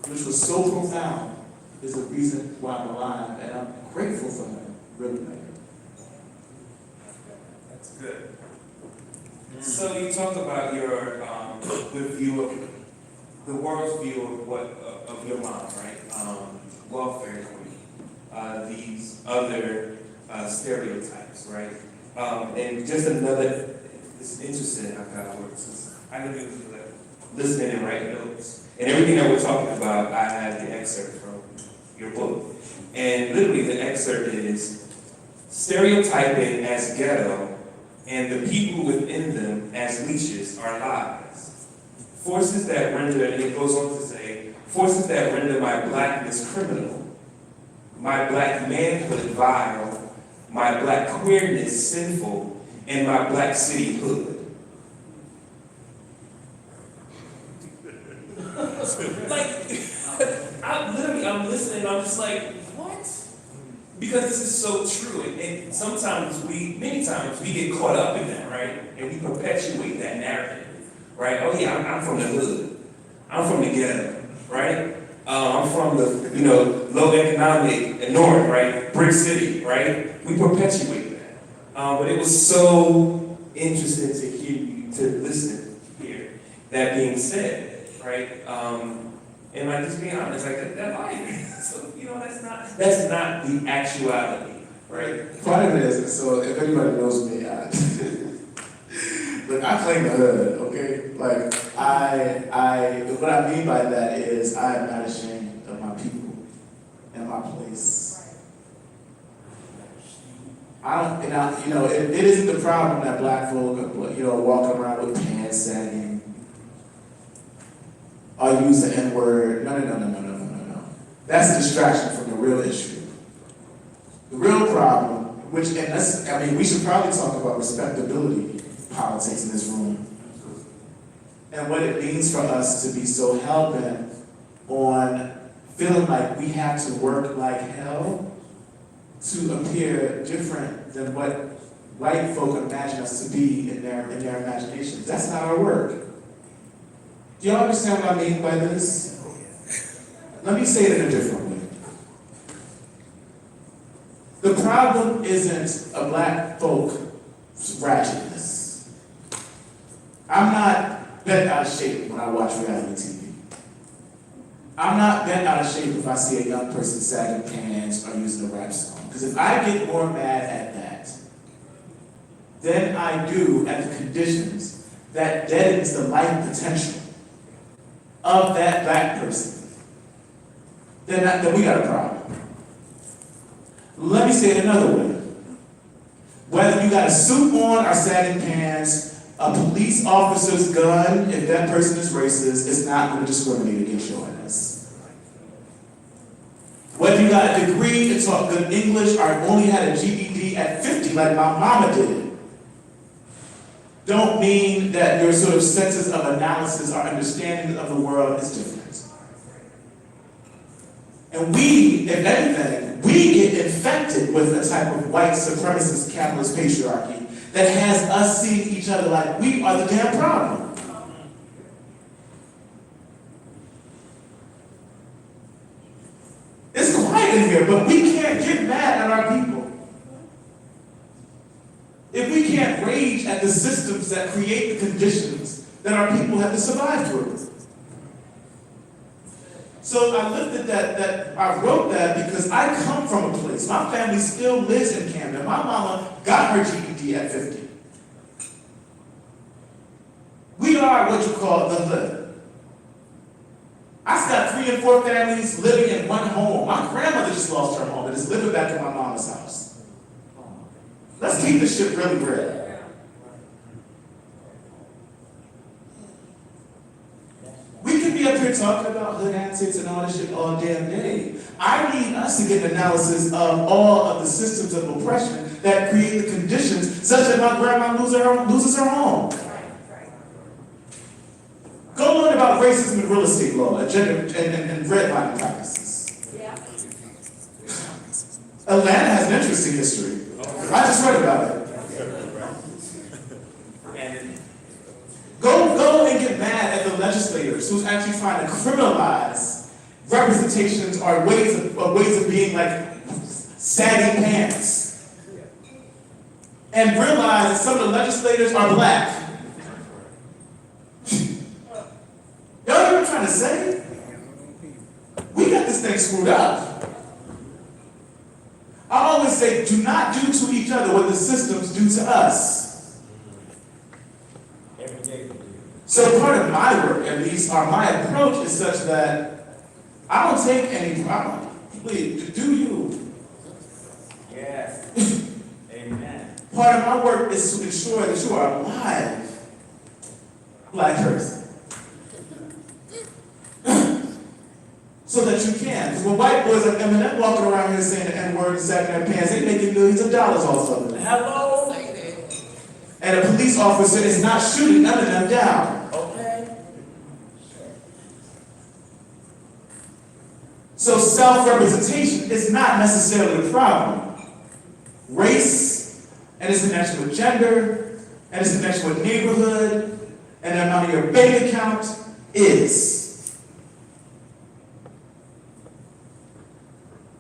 which was so profound, is the reason why I'm alive, and I'm grateful for her, really. That's good. So you talked about your the view of the world's view of your mom, right? Welfare queen, these other stereotypes, right? And just another, it's interesting how God works. I know you like listening and writing notes. And everything that we're talking about, I have the excerpt from your book. And literally the excerpt is, stereotyping as ghetto and the people within them as leeches are lies. Forces that render, and it goes on to say, forces that render my blackness criminal, my black manhood vile, my black queerness sinful, and my black city hood. Like, I'm listening, I'm just like, what? Because this is so true, and sometimes many times we get caught up in that, right? And we perpetuate that narrative, right? Oh yeah, I'm from the hood. I'm from the ghetto, right? I'm from the, low economic north, right? Brick city, right? We perpetuate that. But it was so interesting to hear you, to listen here. That being said, right? And like, just being honest, like that lying. So, that's not the actuality, right? Part of it is, so if anybody knows me, look, I claim the hood, okay? Like, what I mean by that is I am not ashamed of my people and my place. It isn't the problem that black folk are, walking around with pants sagging, or use the N-word. No. That's a distraction from the real issue. The real problem, we should probably talk about respectability politics in this room. And what it means for us to be so hell-bent on feeling like we have to work like hell to appear different than what white folk imagine us to be in their imaginations. That's not our work. Do y'all understand what I mean by this? Let me say it in a different way. The problem isn't a black folk's ratchetness. I'm not bent out of shape when I watch reality TV. I'm not bent out of shape if I see a young person sagging pants or using a rap song. Because if I get more mad at that than I do at the conditions that deadens the life potential of that black person, then we got a problem. Let me say it another way. Whether you got a suit on or sagging pants, a police officer's gun, if that person is racist, is not going to discriminate against your ass. Whether you got a degree and taught good English or only had a GED at 50 like my mama did, don't mean that your sort of senses of analysis or understanding of the world is different. And we, if anything, we get infected with a type of white supremacist capitalist patriarchy that has us seeing each other like we are the damn problem. It's quiet in here, but we can't get mad at our people. If we can't rage at the systems that create the conditions that our people have to survive through. So I lifted I wrote that because I come from a place. My family still lives in Camden. My mama got her GED at 50. We are what you call the hood. I got 3 and 4 families living in one home. My grandmother just lost her home and is living back in my mama's house. Let's keep this shit really real. We can be up here talking about hood antics and all this shit all damn day. I need us to get an analysis of all of the systems of oppression that create the conditions such that my grandma loses her home. Go learn about racism in real estate law and redlining practices. Atlanta has an interesting history. I just read about it. Go and get mad at the legislators who's actually trying to criminalize representations or ways of being like sagging pants. And realize that some of the legislators are black. Y'all know what I'm trying to say? We got this thing screwed up. I always say, do not do to each other what the systems do to us. So part of my work, at least, or my approach is such that I don't take any problem. Please, do you. Yes. Amen. Part of my work is to ensure that you are a live black person. So that you can. Because when white boys like MSM walking around here saying the N-word and sagging their pants, they making millions of dollars off of it. Hello? And a police officer is not shooting none of them down. Okay. So self-representation is not necessarily the problem. Race, and its connection with gender, and its connection with neighborhood, and the amount of your bank account is.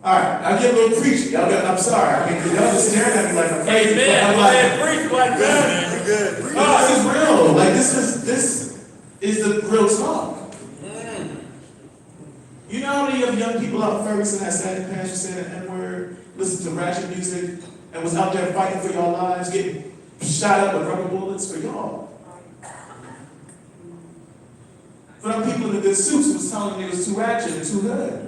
All right, I get a little preachy. I'm sorry. I mean, y'all just staring at me like I'm crazy. Amen. But I'm Go like, ahead, preach like that. You're good. oh, this is real. Like this is the real talk. You know how many of young people out in Ferguson had sagging pants for saying the N-word, listened to ratchet music, and was out there fighting for your lives, getting shot up with rubber bullets for y'all? For them people in the good suits who was telling them they was too ratchet and too hood.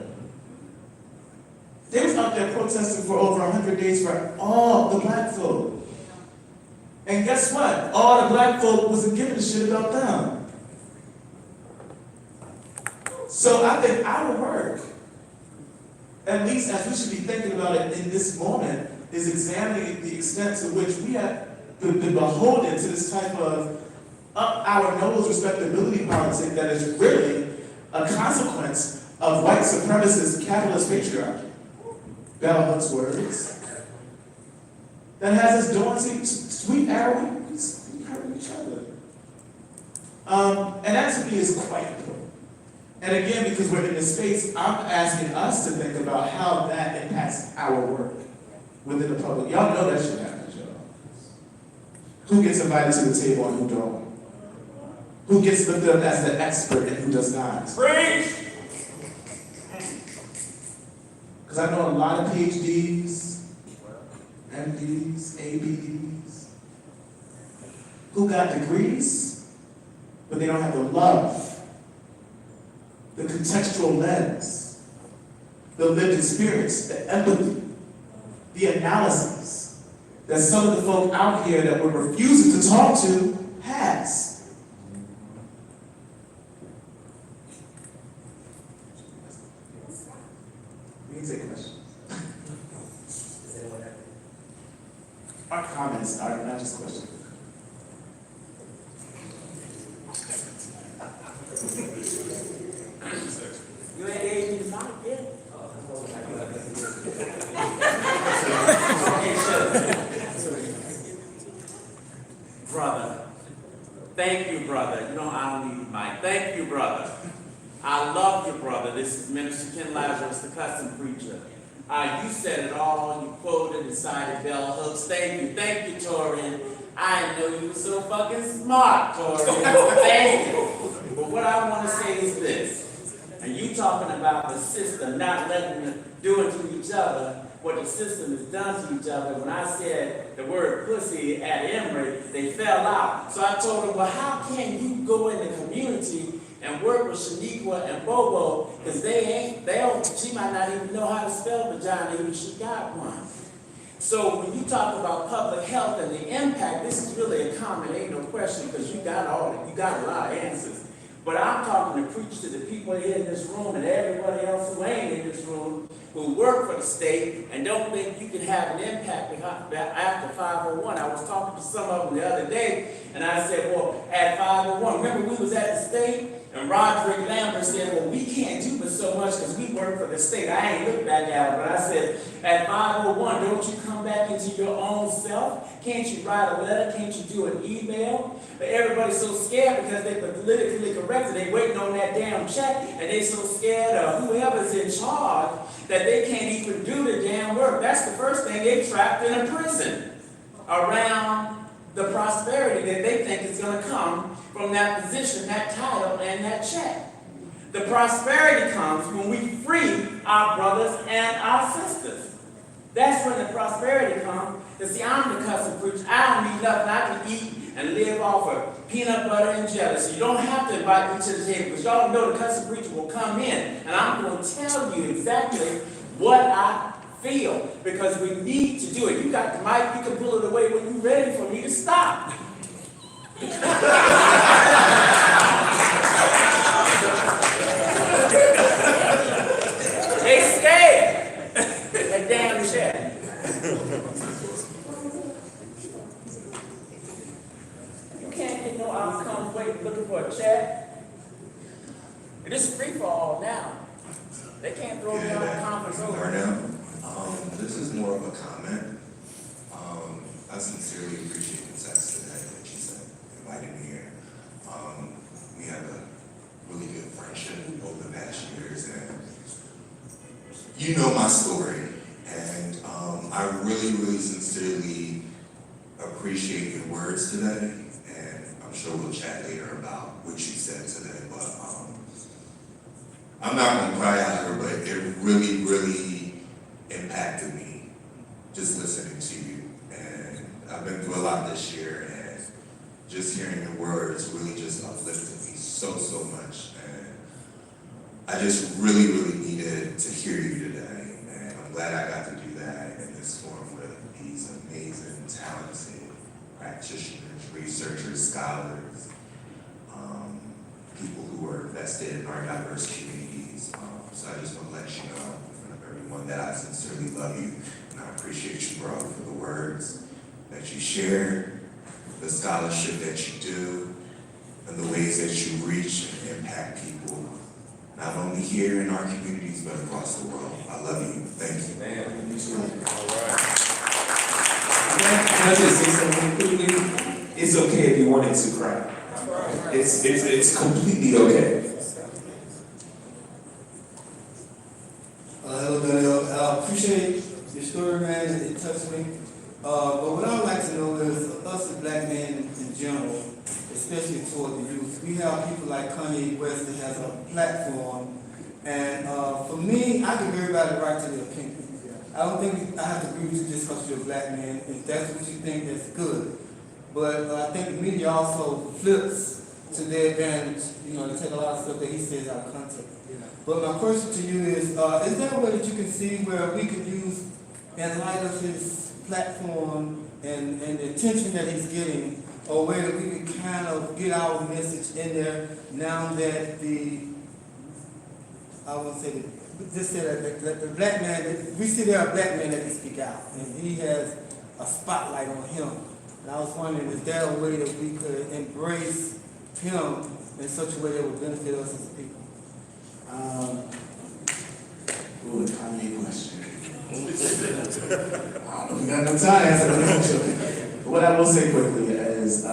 They was out there protesting for over 100 days for all the black folk. And guess what? All the black folk wasn't giving a shit about them. So I think our work, at least as we should be thinking about it in this moment, is examining the extent to which we have been beholden to this type of up-our-nose respectability politic that is really a consequence of white supremacist capitalist patriarchy. Bell Hooks words. That has us doing sweet arrow, we hurt each other. And that to me is quite important. And again, because we're in this space, I'm asking us to think about how that impacts our work within the public. Y'all know that shit happens, y'all. Who gets invited to the table and who don't? Who gets lifted up as the expert and who does not? Preach. Because I know a lot of PhDs, MDs, ABDs, who got degrees, but they don't have the love, the contextual lens, the lived experience, the empathy, the analysis that some of the folk out here that we're refusing to talk to has. We can take questions. Our comments are not just questions. You ain't gave me the mic yet? Brother, thank you, brother. You know I don't need the mic. Thank you, brother. I love you, brother. This is Minister Ken Lazarus, the custom preacher. You said it all. You quoted and cited bell hooks. Thank you, Torian. I know you were so fucking smart, Torian. Thank you. But what I want to say is this. And you talking about the system not letting them do it to each other, what the system has done to each other. When I said the word pussy at Emory, they fell out. So I told them, well, how can you go in the community and work with Shaniqua and Bobo, because she might not even know how to spell vagina, even she got one. So when you talk about public health and the impact, this is really a comment, ain't no question, because you got a lot of answers. But I'm talking to preach to the people here in this room and everybody else who ain't in this room, who work for the state and don't think you can have an impact after 501. I was talking to some of them the other day, and I said, well, at 501, remember we was at the state? And Roderick Lambert said, well, we can't do but so much because we work for the state. I ain't looked back at it, but I said, at 501, don't you come back into your own self? Can't you write a letter? Can't you do an email? But everybody's so scared because they're politically correct. They waiting on that damn check, and they so scared of whoever's in charge that they can't even do the damn work. That's the first thing. They're trapped in a prison around the prosperity that they think is going to come from that position, that title, and that check. The prosperity comes when we free our brothers and our sisters. That's when the prosperity comes. Because see, I'm the custom preacher. I don't need nothing. I can eat and live off of peanut butter and jelly. So you don't have to invite me to the table, because y'all know the custom preacher will come in, and I'm going to tell you exactly what I feel, because we need to do it. You got the mic, you can pull it away when you're ready for me to stop. They scared. That damn chat. You can't get no outcome waiting looking for a chat. It is free for all now. They can't throw me on the conference over. Darnell, this is more of a comment. I sincerely appreciate the text today that you said, inviting me here. We had a really good friendship over the past years, and you know my story. And I really, really sincerely appreciate your words today, and I'm sure we'll chat later about what you said today, but I'm not gonna cry out here, but it really, really impacted me just listening to you. And I've been through a lot this year, and just hearing your words really just uplifted me so, so much. And I just really, really needed to hear you today. And I'm glad I got to do that in this forum with these amazing, talented practitioners, researchers, scholars, people who are invested in our diverse communities. So I just want to let you know in front of everyone that I sincerely love you, and I appreciate you, bro, for the words that you share, the scholarship that you do, and the ways that you reach and impact people, not only here in our communities, but across the world. I love you. Thank you. Man, you too. All right. Can I just say something quickly? It's okay if you wanted to cry. It's completely okay. Hello, Darnell. I appreciate your story, man. It touched me. But what I would like to know is, us as black men in general, especially toward the youth, we have people like Kanye West that has a platform. And for me, I give everybody the right to their opinion. I don't think I have to agree with you just because you're a black man. If that's what you think, that's good. But I think the media also flips to their advantage. You know, they take a lot of stuff that he says out of context. But my question to you is there a way that you can see where we could use, in light of his platform and the attention that he's getting, a way that we can kind of get our message in there now that the black man, we see there are black men that can speak out, and he has a spotlight on him. And I was wondering, is there a way that we could embrace him in such a way that would benefit us as people? Ooh, the Kanye question. I don't know if we got enough time to answer that question. What I will say quickly is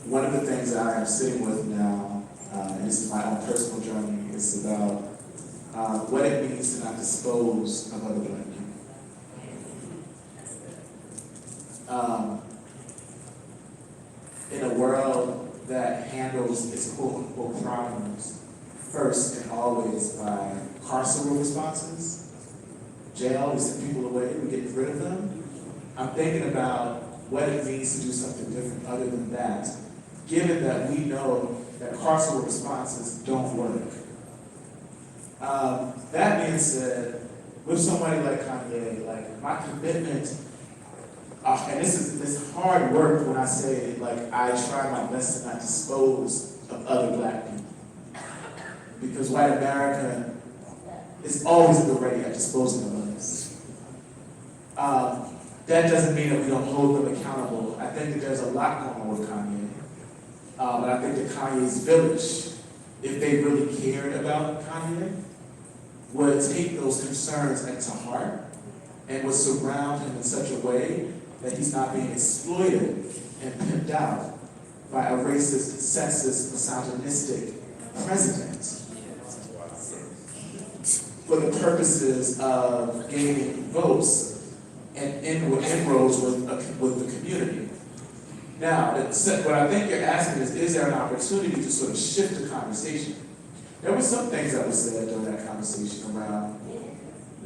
one of the things that I am sitting with now, and this is my own personal journey, is about what it means to not dispose of other black people. In a world that handles its quote-unquote problems first and always by carceral responses, jail, we send people away, we get rid of them, I'm thinking about what it means to do something different other than that, given that we know that carceral responses don't work. That being said, with somebody like Kanye, like my commitment, and this is hard work when I say like I try my best to not dispose of other black people, because white America is always at the ready at disposing of others. That doesn't mean that we don't hold them accountable. I think that there's a lot going on with Kanye, but I think that Kanye's village, if they really cared about Kanye, would take those concerns into heart and would surround him in such a way that he's not being exploited and pimped out by a racist, sexist, misogynistic president for the purposes of gaining votes and inroads with the community. Now, what I think you're asking is there an opportunity to sort of shift the conversation? There were some things that were said during that conversation around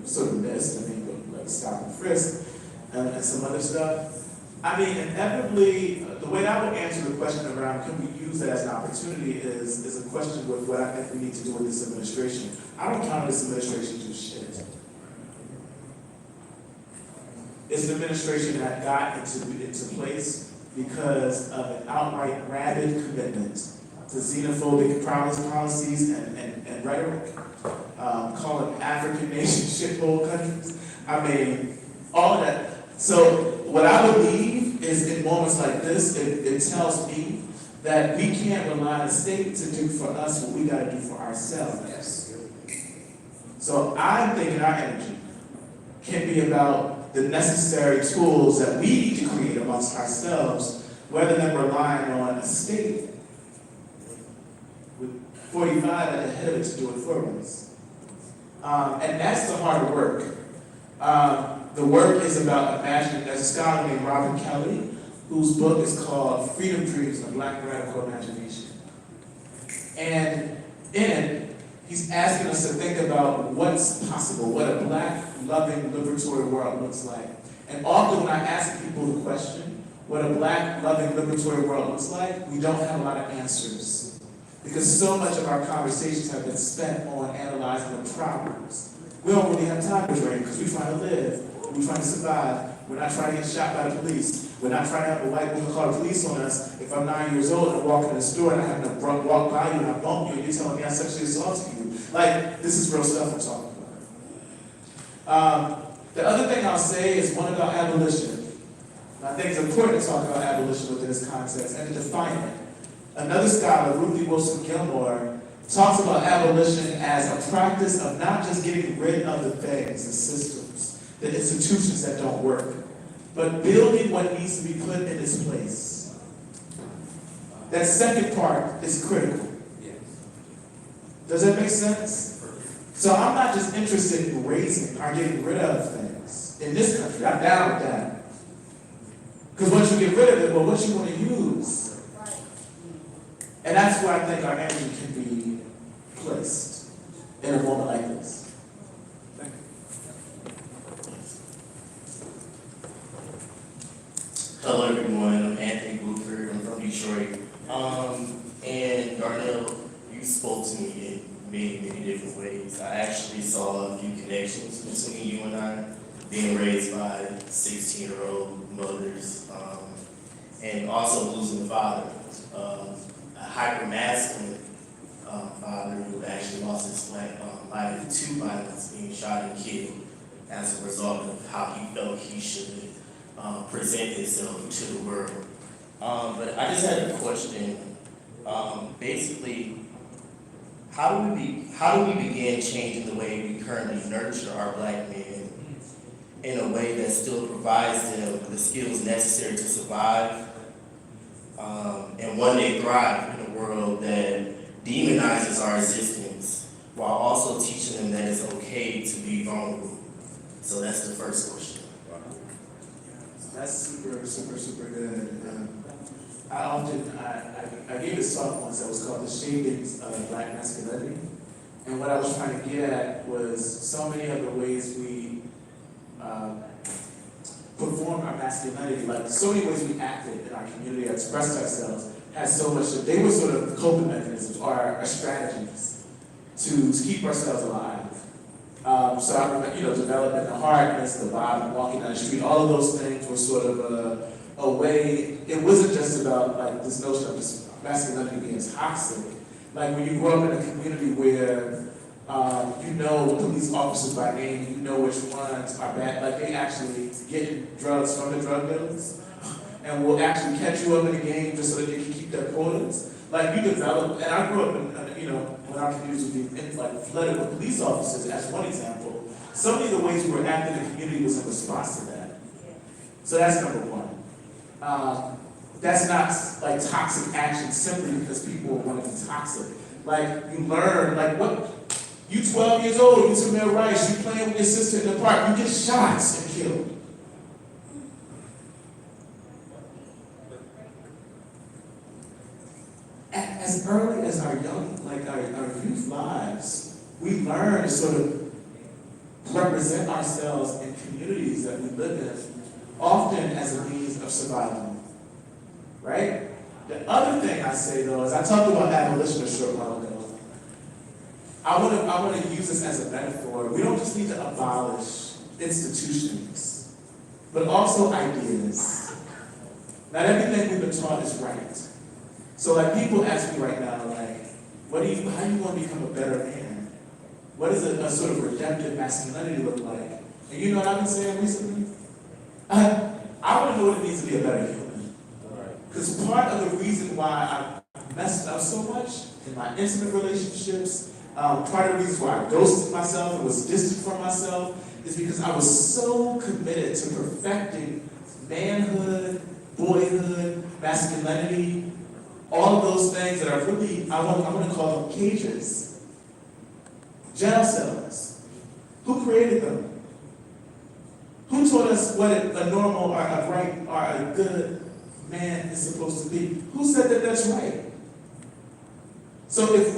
sort of missed, I mean, like stop and frisk and some other stuff. I mean, inevitably, the way I would answer the question around can we use that as an opportunity is a question with what I think we need to do with this administration. I don't count this administration do shit. It's an administration that got into place because of an outright rabid commitment to xenophobic policies and rhetoric, calling African nations shithole countries. I mean, all of that. So what I believe is in moments like this, it tells me that we can't rely on the state to do for us what we gotta do for ourselves. Yes. So I'm thinking our energy can be about the necessary tools that we need to create amongst ourselves, rather than relying on a state with 45 at the head of it to do it for us. And that's the hard work. The work is about imagining. There's a scholar named Robert Kelly, whose book is called Freedom Dreams of Black Radical Imagination. And in it, he's asking us to think about what's possible, what a black, loving, liberatory world looks like. And often when I ask people the question, what a black, loving, liberatory world looks like, we don't have a lot of answers. Because so much of our conversations have been spent on analyzing the problems. We don't really have time to drink because we're trying to live. We're trying to survive. We're not trying to get shot by the police. We're not trying to have a white woman call the police on us. If I'm 9 years old and I walk in the store and I happen to walk by you and I bump you and you're telling me I sexually assaulted you. Like, this is real stuff we're talking about. The other thing I'll say is one about abolition. I think it's important to talk about abolition within this context and to define it. Another scholar, Ruthie Wilson Gilmore, talks about abolition as a practice of not just getting rid of the things, the systems, the institutions that don't work, but building what needs to be put in its place. That second part is critical. Does that make sense? So I'm not just interested in raising or getting rid of things in this country. I'm down with that. Because once you get rid of it, well, what you want to use? And that's where I think our energy can be placed in a moment like this. Thank you. Hello everyone, I'm Anthony Blueford, I'm from Detroit. And Darnell, you spoke to me in many different ways. I actually saw a few connections between you and I, being raised by 16-year-old mothers, and also losing a father, a hyper-masculine father who actually lost his life to violence, being shot and killed as a result of how he felt he should present himself to the world. But I just had a question. Basically, how do we begin changing the way we currently nurture our black men in a way that still provides them the skills necessary to survive and one day thrive in a world that demonizes our existence while also teaching them that it's okay to be vulnerable? So that's the first question. That's super good. I gave this talk once that was called The Shapings of Black Masculinity. And what I was trying to get at was so many of the ways we perform our masculinity, like so many ways we acted in our community, expressed ourselves, had so much, they were sort of coping mechanisms or our strategies to keep ourselves alive. So I remember, developing the hardness, the vibe, walking down the street, all of those things were sort of a way. It wasn't just about like this notion of just masculinity being toxic. Like when you grow up in a community where you know police officers by name, you know which ones are bad, like they actually get drugs from the drug dealers and will actually catch you up in the game just so that they can keep their quotas. Like you develop, and I grew up in, when our communities would be like flooded with police officers, as one example. So many of the ways we were acting in the community was in response to that. So that's number one. That's not like toxic action simply because people want to be toxic. Like you learn, like what, you 12 years old, you Tamir Rice, you playing with your sister in the park, you get shots and killed. As early as our youth lives, we learn to sort of represent ourselves in communities that we live in, often as a means of of survival, right? The other thing I say though is I talked about abolition a short while ago. I want to use this as a metaphor. We don't just need to abolish institutions, but also ideas. Not everything we've been taught is right. So like people ask me right now, like, how do you want to become a better man? What does a sort of redemptive masculinity look like? And you know what I've been saying recently? I want to know what it means to be a better human. Because part of the reason why I messed up so much in my intimate relationships, part of the reason why I ghosted myself and was distant from myself, is because I was so committed to perfecting manhood, boyhood, masculinity, all of those things that are really, I'm going to call them cages, jail cells. Who created them? Who taught us what a normal or a right or a good man is supposed to be? Who said that that's right? So if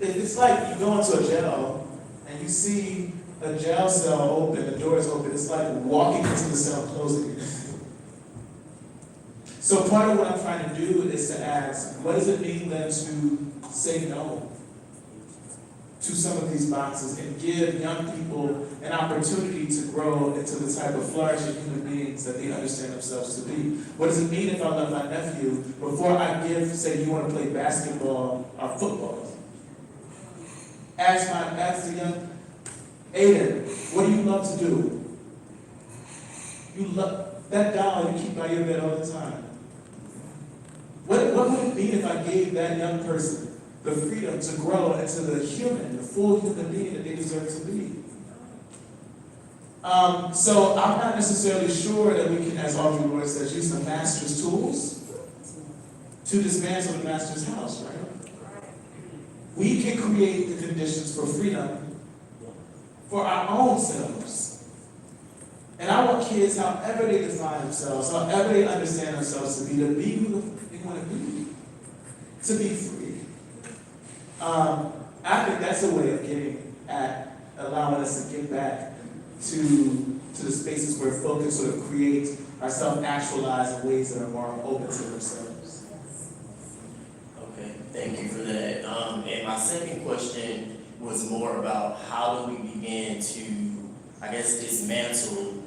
it's like you go into a jail and you see a jail cell open, the door is open, it's like walking into the cell and closing it. So part of what I'm trying to do is to ask, what does it mean then to say no to some of these boxes and give young people an opportunity to grow into the type of flourishing human beings that they understand themselves to be? What does it mean if I love my nephew before I say you want to play basketball or football? Ask the young Aiden, what do you love to do? You love that doll you keep by your bed all the time. What would it mean if I gave that young person the freedom to grow into the full human being that they deserve to be? So I'm not necessarily sure that we can, as Audre Lorde says, use the master's tools to dismantle the master's house, right? We can create the conditions for freedom for our own selves. And I want kids, however they define themselves, however they understand themselves to be who they want to be, to be free. I think that's a way of getting at allowing us to get back to the spaces where folk can sort of create or self-actualize in ways that are more open to themselves. Okay, thank you for that. And my second question was more about how do we begin to, I guess, dismantle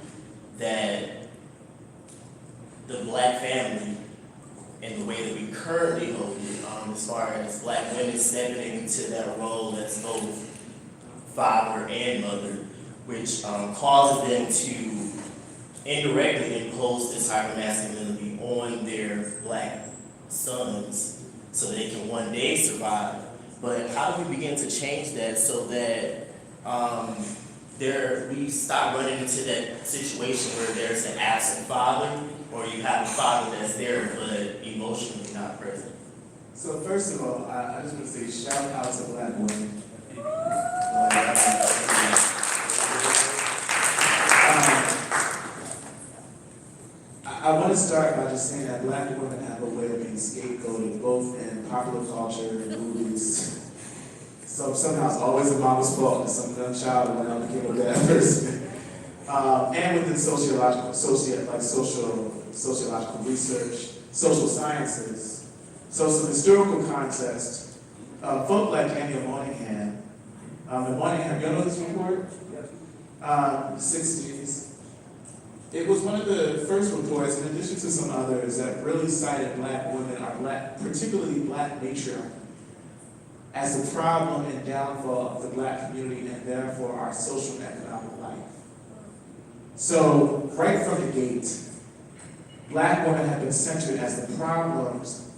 that the Black family and the way that we currently hold it, as far as Black women stepping into that role as both father and mother, which causes them to indirectly impose this type of masculinity on their Black sons so they can one day survive. But how do we begin to change that so that we stop running into that situation where there's an absent father, or you have a father that's there but emotionally not present? So first of all, I just want to say shout out to Black women. I want to start by just saying that Black women have a way of being scapegoated both in popular culture and movies. So somehow it's always a mama's fault that some young child went out and became a bad person. And within sociological research, social sciences. So some historical context. Folk like Daniel Moynihan, you know this report? 60s. It was one of the first reports, in addition to some others, that really cited Black women, particularly Black matriarchy, as the problem and downfall of the Black community and therefore our social and economic life. So, right from the gate, Black women have been centered as the problems,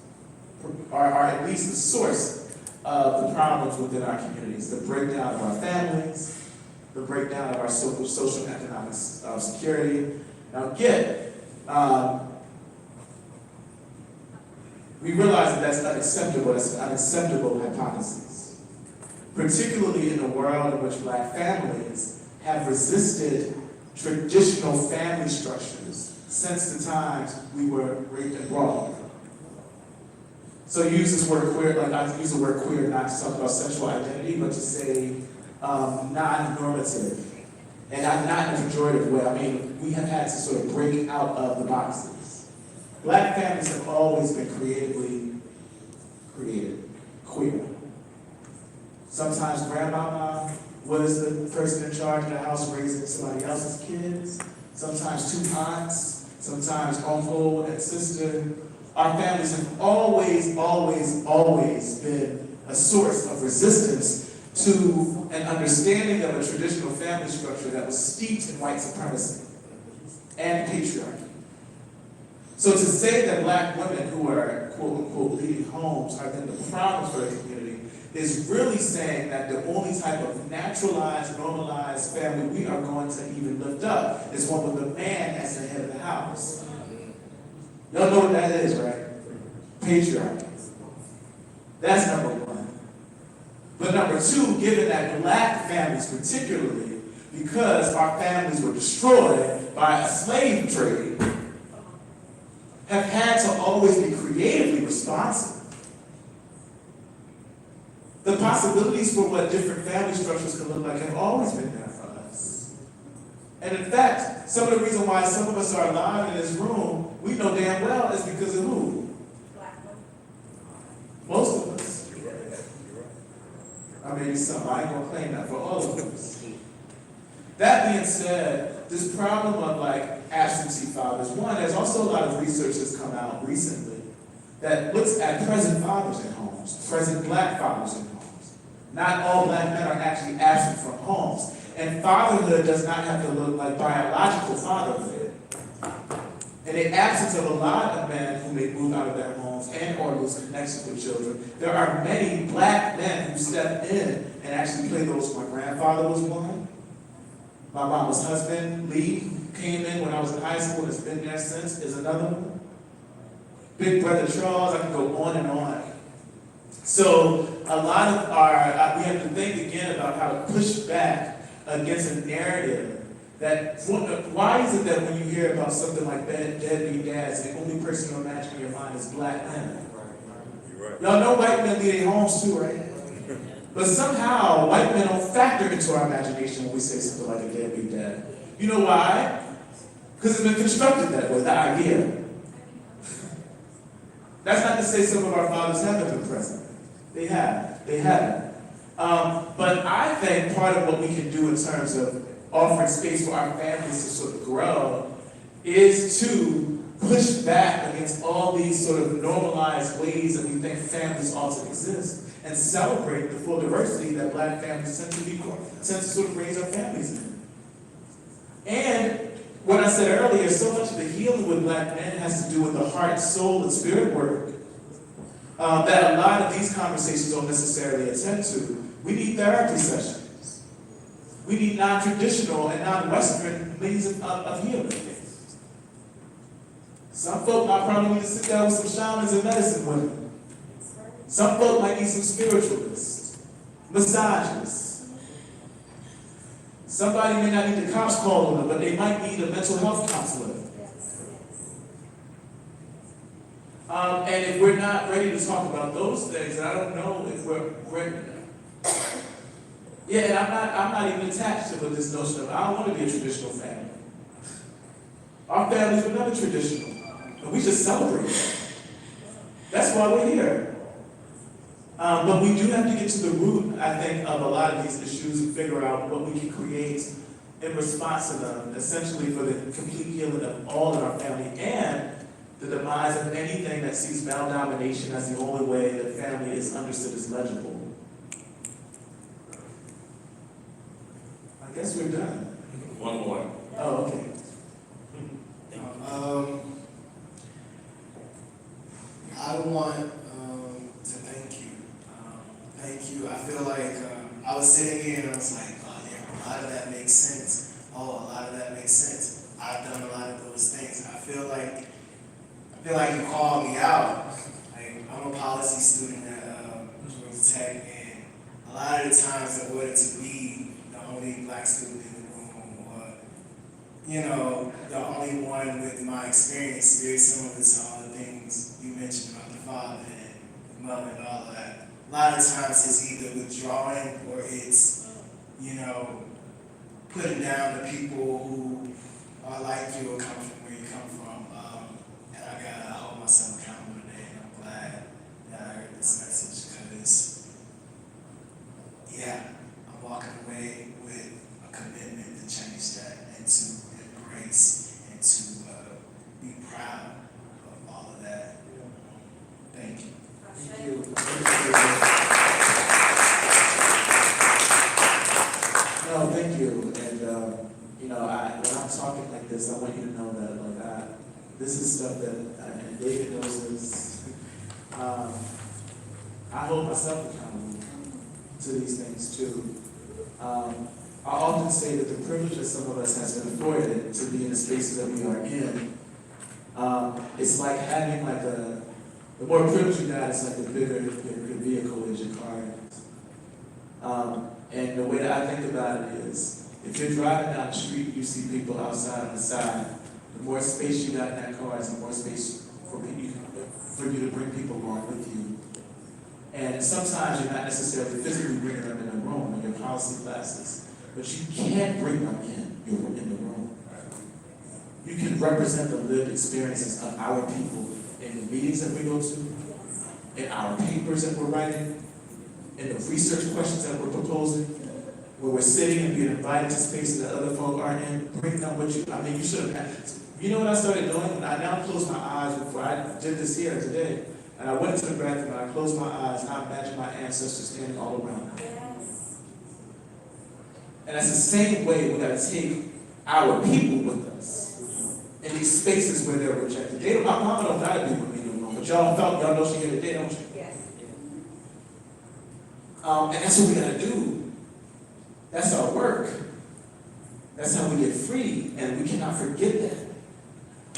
or at least the source of the problems within our communities, the breakdown of our families, the breakdown of our social and economic security. Now again, we realize that that's unacceptable. That's an unacceptable hypothesis, particularly in a world in which Black families have resisted traditional family structures since the times we were raped and brought. So you use this word queer, like I use the word queer not to talk about sexual identity, but to say non-normative. And not in a pejorative way. I mean, we have had to sort of break out of the boxes. Black families have always been creatively created, queer. Sometimes grandmama was the person in charge of the house raising somebody else's kids. Sometimes two aunts, sometimes uncle and sister. Our families have always, always, always been a source of resistance to an understanding of a traditional family structure that was steeped in white supremacy and patriarchy. So to say that Black women who are quote unquote leading homes are then the problems for the community is really saying that the only type of naturalized, normalized family we are going to even lift up is one with a man as the head of the house. Y'all know what that is, right? Patriarchy. That's number one. But number two, given that Black families particularly, because our families were destroyed by a slave trade, have had to always be creatively responsive. The possibilities for what different family structures can look like have always been there for us. And in fact, some of the reason why some of us are alive in this room, we know damn well is because of who? Most of us. I mean, some, I ain't gonna claim that for all of us. That being said, this problem of like absentee fathers, one, there's also a lot of research that's come out recently that looks at present fathers in homes, present Black fathers in homes. Not all Black men are actually absent from homes. And fatherhood does not have to look like biological fatherhood. In the absence of a lot of men who may move out of their homes and or lose connection with children, there are many Black men who step in and actually play those. My grandfather was one. My mama's husband, Lee, came in when I was in high school and has been there since, is another one. Big brother Charles, I can go on and on. So a lot of we have to think again about how to push back against a narrative that, why is it that when you hear about something like deadbeat dads, the only person you imagine in your mind is Black men? Y'all know white men lead their homes too, right? But somehow, white men don't factor into our imagination when we say something like a deadbeat dad. You know why? Because it's been constructed that way, the idea. That's not to say some of our fathers haven't been present. They have. They haven't. But I think part of what we can do in terms of offering space for our families to sort of grow is to push back against all these sort of normalized ways that we think families ought to exist and celebrate the full diversity that Black families tend to sort of raise our families in. And what I said earlier, so much of the healing with Black men has to do with the heart, soul, and spirit work that a lot of these conversations don't necessarily attend to. We need therapy sessions. We need non-traditional and non-Western means of healing. Some folk might probably need to sit down with some shamans and medicine women. Some folk might need some spiritualists, massagists. Somebody may not need the cops called on them, but they might need a mental health counselor. And if we're not ready to talk about those things, and I don't know if we're ready. Yeah, and I'm not even attached to this notion of I don't want to be a traditional family. Our families were never traditional, and we just celebrate that. That's why we're here. But we do have to get to the root, I think, of a lot of these issues and figure out what we can create in response to them, essentially for the complete healing of all in our family and the demise of anything that sees male domination as the only way that family is understood as legible. I guess we're done. One more. Oh, okay. I want to thank you. Thank you. I feel like I was sitting here and I was like, oh yeah, a lot of that makes sense. Oh, a lot of that makes sense. I've done a lot of those things. I feel like you called me out. Like, I'm a policy student at Georgia Tech, and a lot of the times I wanted to be the only Black student in the room, or the only one with my experience very similar to all the things you mentioned about the father and the mother and all of that. A lot of times it's either withdrawing or it's, putting down the people who are like you or come from where you come from. And I got a Thank you. No, thank you. And, you know, when I'm talking like this, I want you to know that, like, this is stuff that, and David knows this. I hold myself accountable to these things too. I often say that the privilege that some of us has been afforded to be in the spaces that we are in, it's like having like the more privilege you got, it's like the bigger your vehicle is, your car. And the way that I think about it is, if you're driving down the street, you see people outside on the side, the more space you got in that car is the more space for you to bring people along with you. And sometimes you're not necessarily physically bringing them in a room in your policy classes, but you can't bring them in the room. You can represent the lived experiences of our people in the meetings that we go to, in our papers that we're writing, in the research questions that we're proposing, where we're sitting and being invited to spaces that other folk aren't in. Bring them with you. I mean, you should have. You know what I started doing? I now close my eyes before I did this here today. And I went into the bathroom and I closed my eyes and I imagined my ancestors standing all around me. Yes. And that's the same way we gotta take our people with us in these spaces where they're rejected. They don't, my mama don't gotta be with me no more, but y'all know she here today, don't you? Yes. And that's what we gotta do. That's our work. That's how we get free, and we cannot forget that.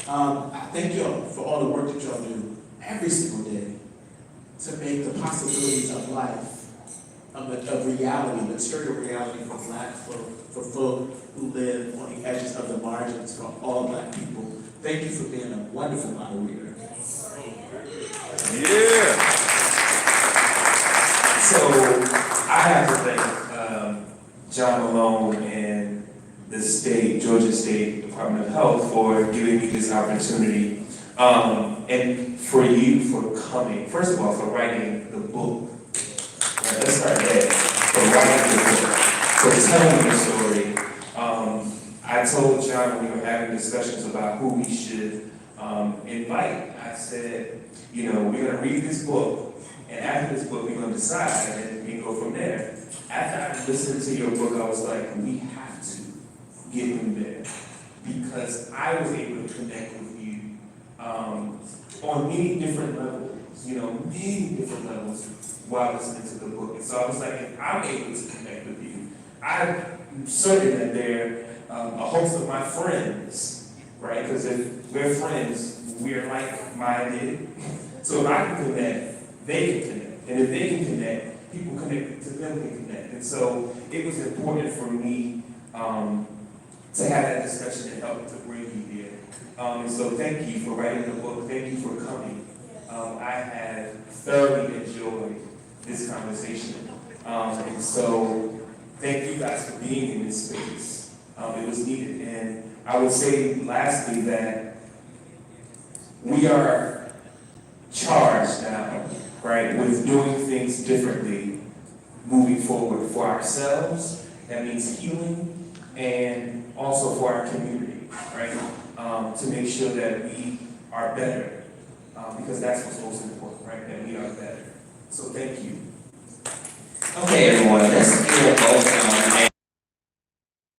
I thank y'all for all the work that y'all do every single day to make the possibilities of life, of reality, material reality for Black folk, for folk who live on the edges of the margins, for all Black people. Thank you for being a wonderful moderator. Yeah. So I have to thank John Malone and the state, Georgia State Department of Health for giving me this opportunity. And for you for coming, first of all, for writing the book. Right, let's start there. For writing the book, for telling the story. I told John when we were having discussions about who we should invite, I said, you know, we're gonna read this book, and after this book, we're gonna decide, and we can go from there. After I listened to your book, I was like, we have to get him there, because I was able to connect with you on many different levels, many different levels while listening to the book. And so I was like, if I'm able to connect with you, I'm certain that there are a host of my friends, right? Because if we're friends, we're like-minded. So if I can connect, they can connect. And if they can connect, people connected to them can connect. And so it was important for me to have that discussion and help to bring you here. And so thank you for writing the book. Thank you for coming. I have thoroughly enjoyed this conversation. And so thank you guys for being in this space. It was needed. And I would say lastly that we are charged now, right, with doing things differently moving forward for ourselves. That means healing, and also for our community, right? To make sure that we are better, because that's what's most important, right? That we are better. So thank you. Okay, everyone, let's give a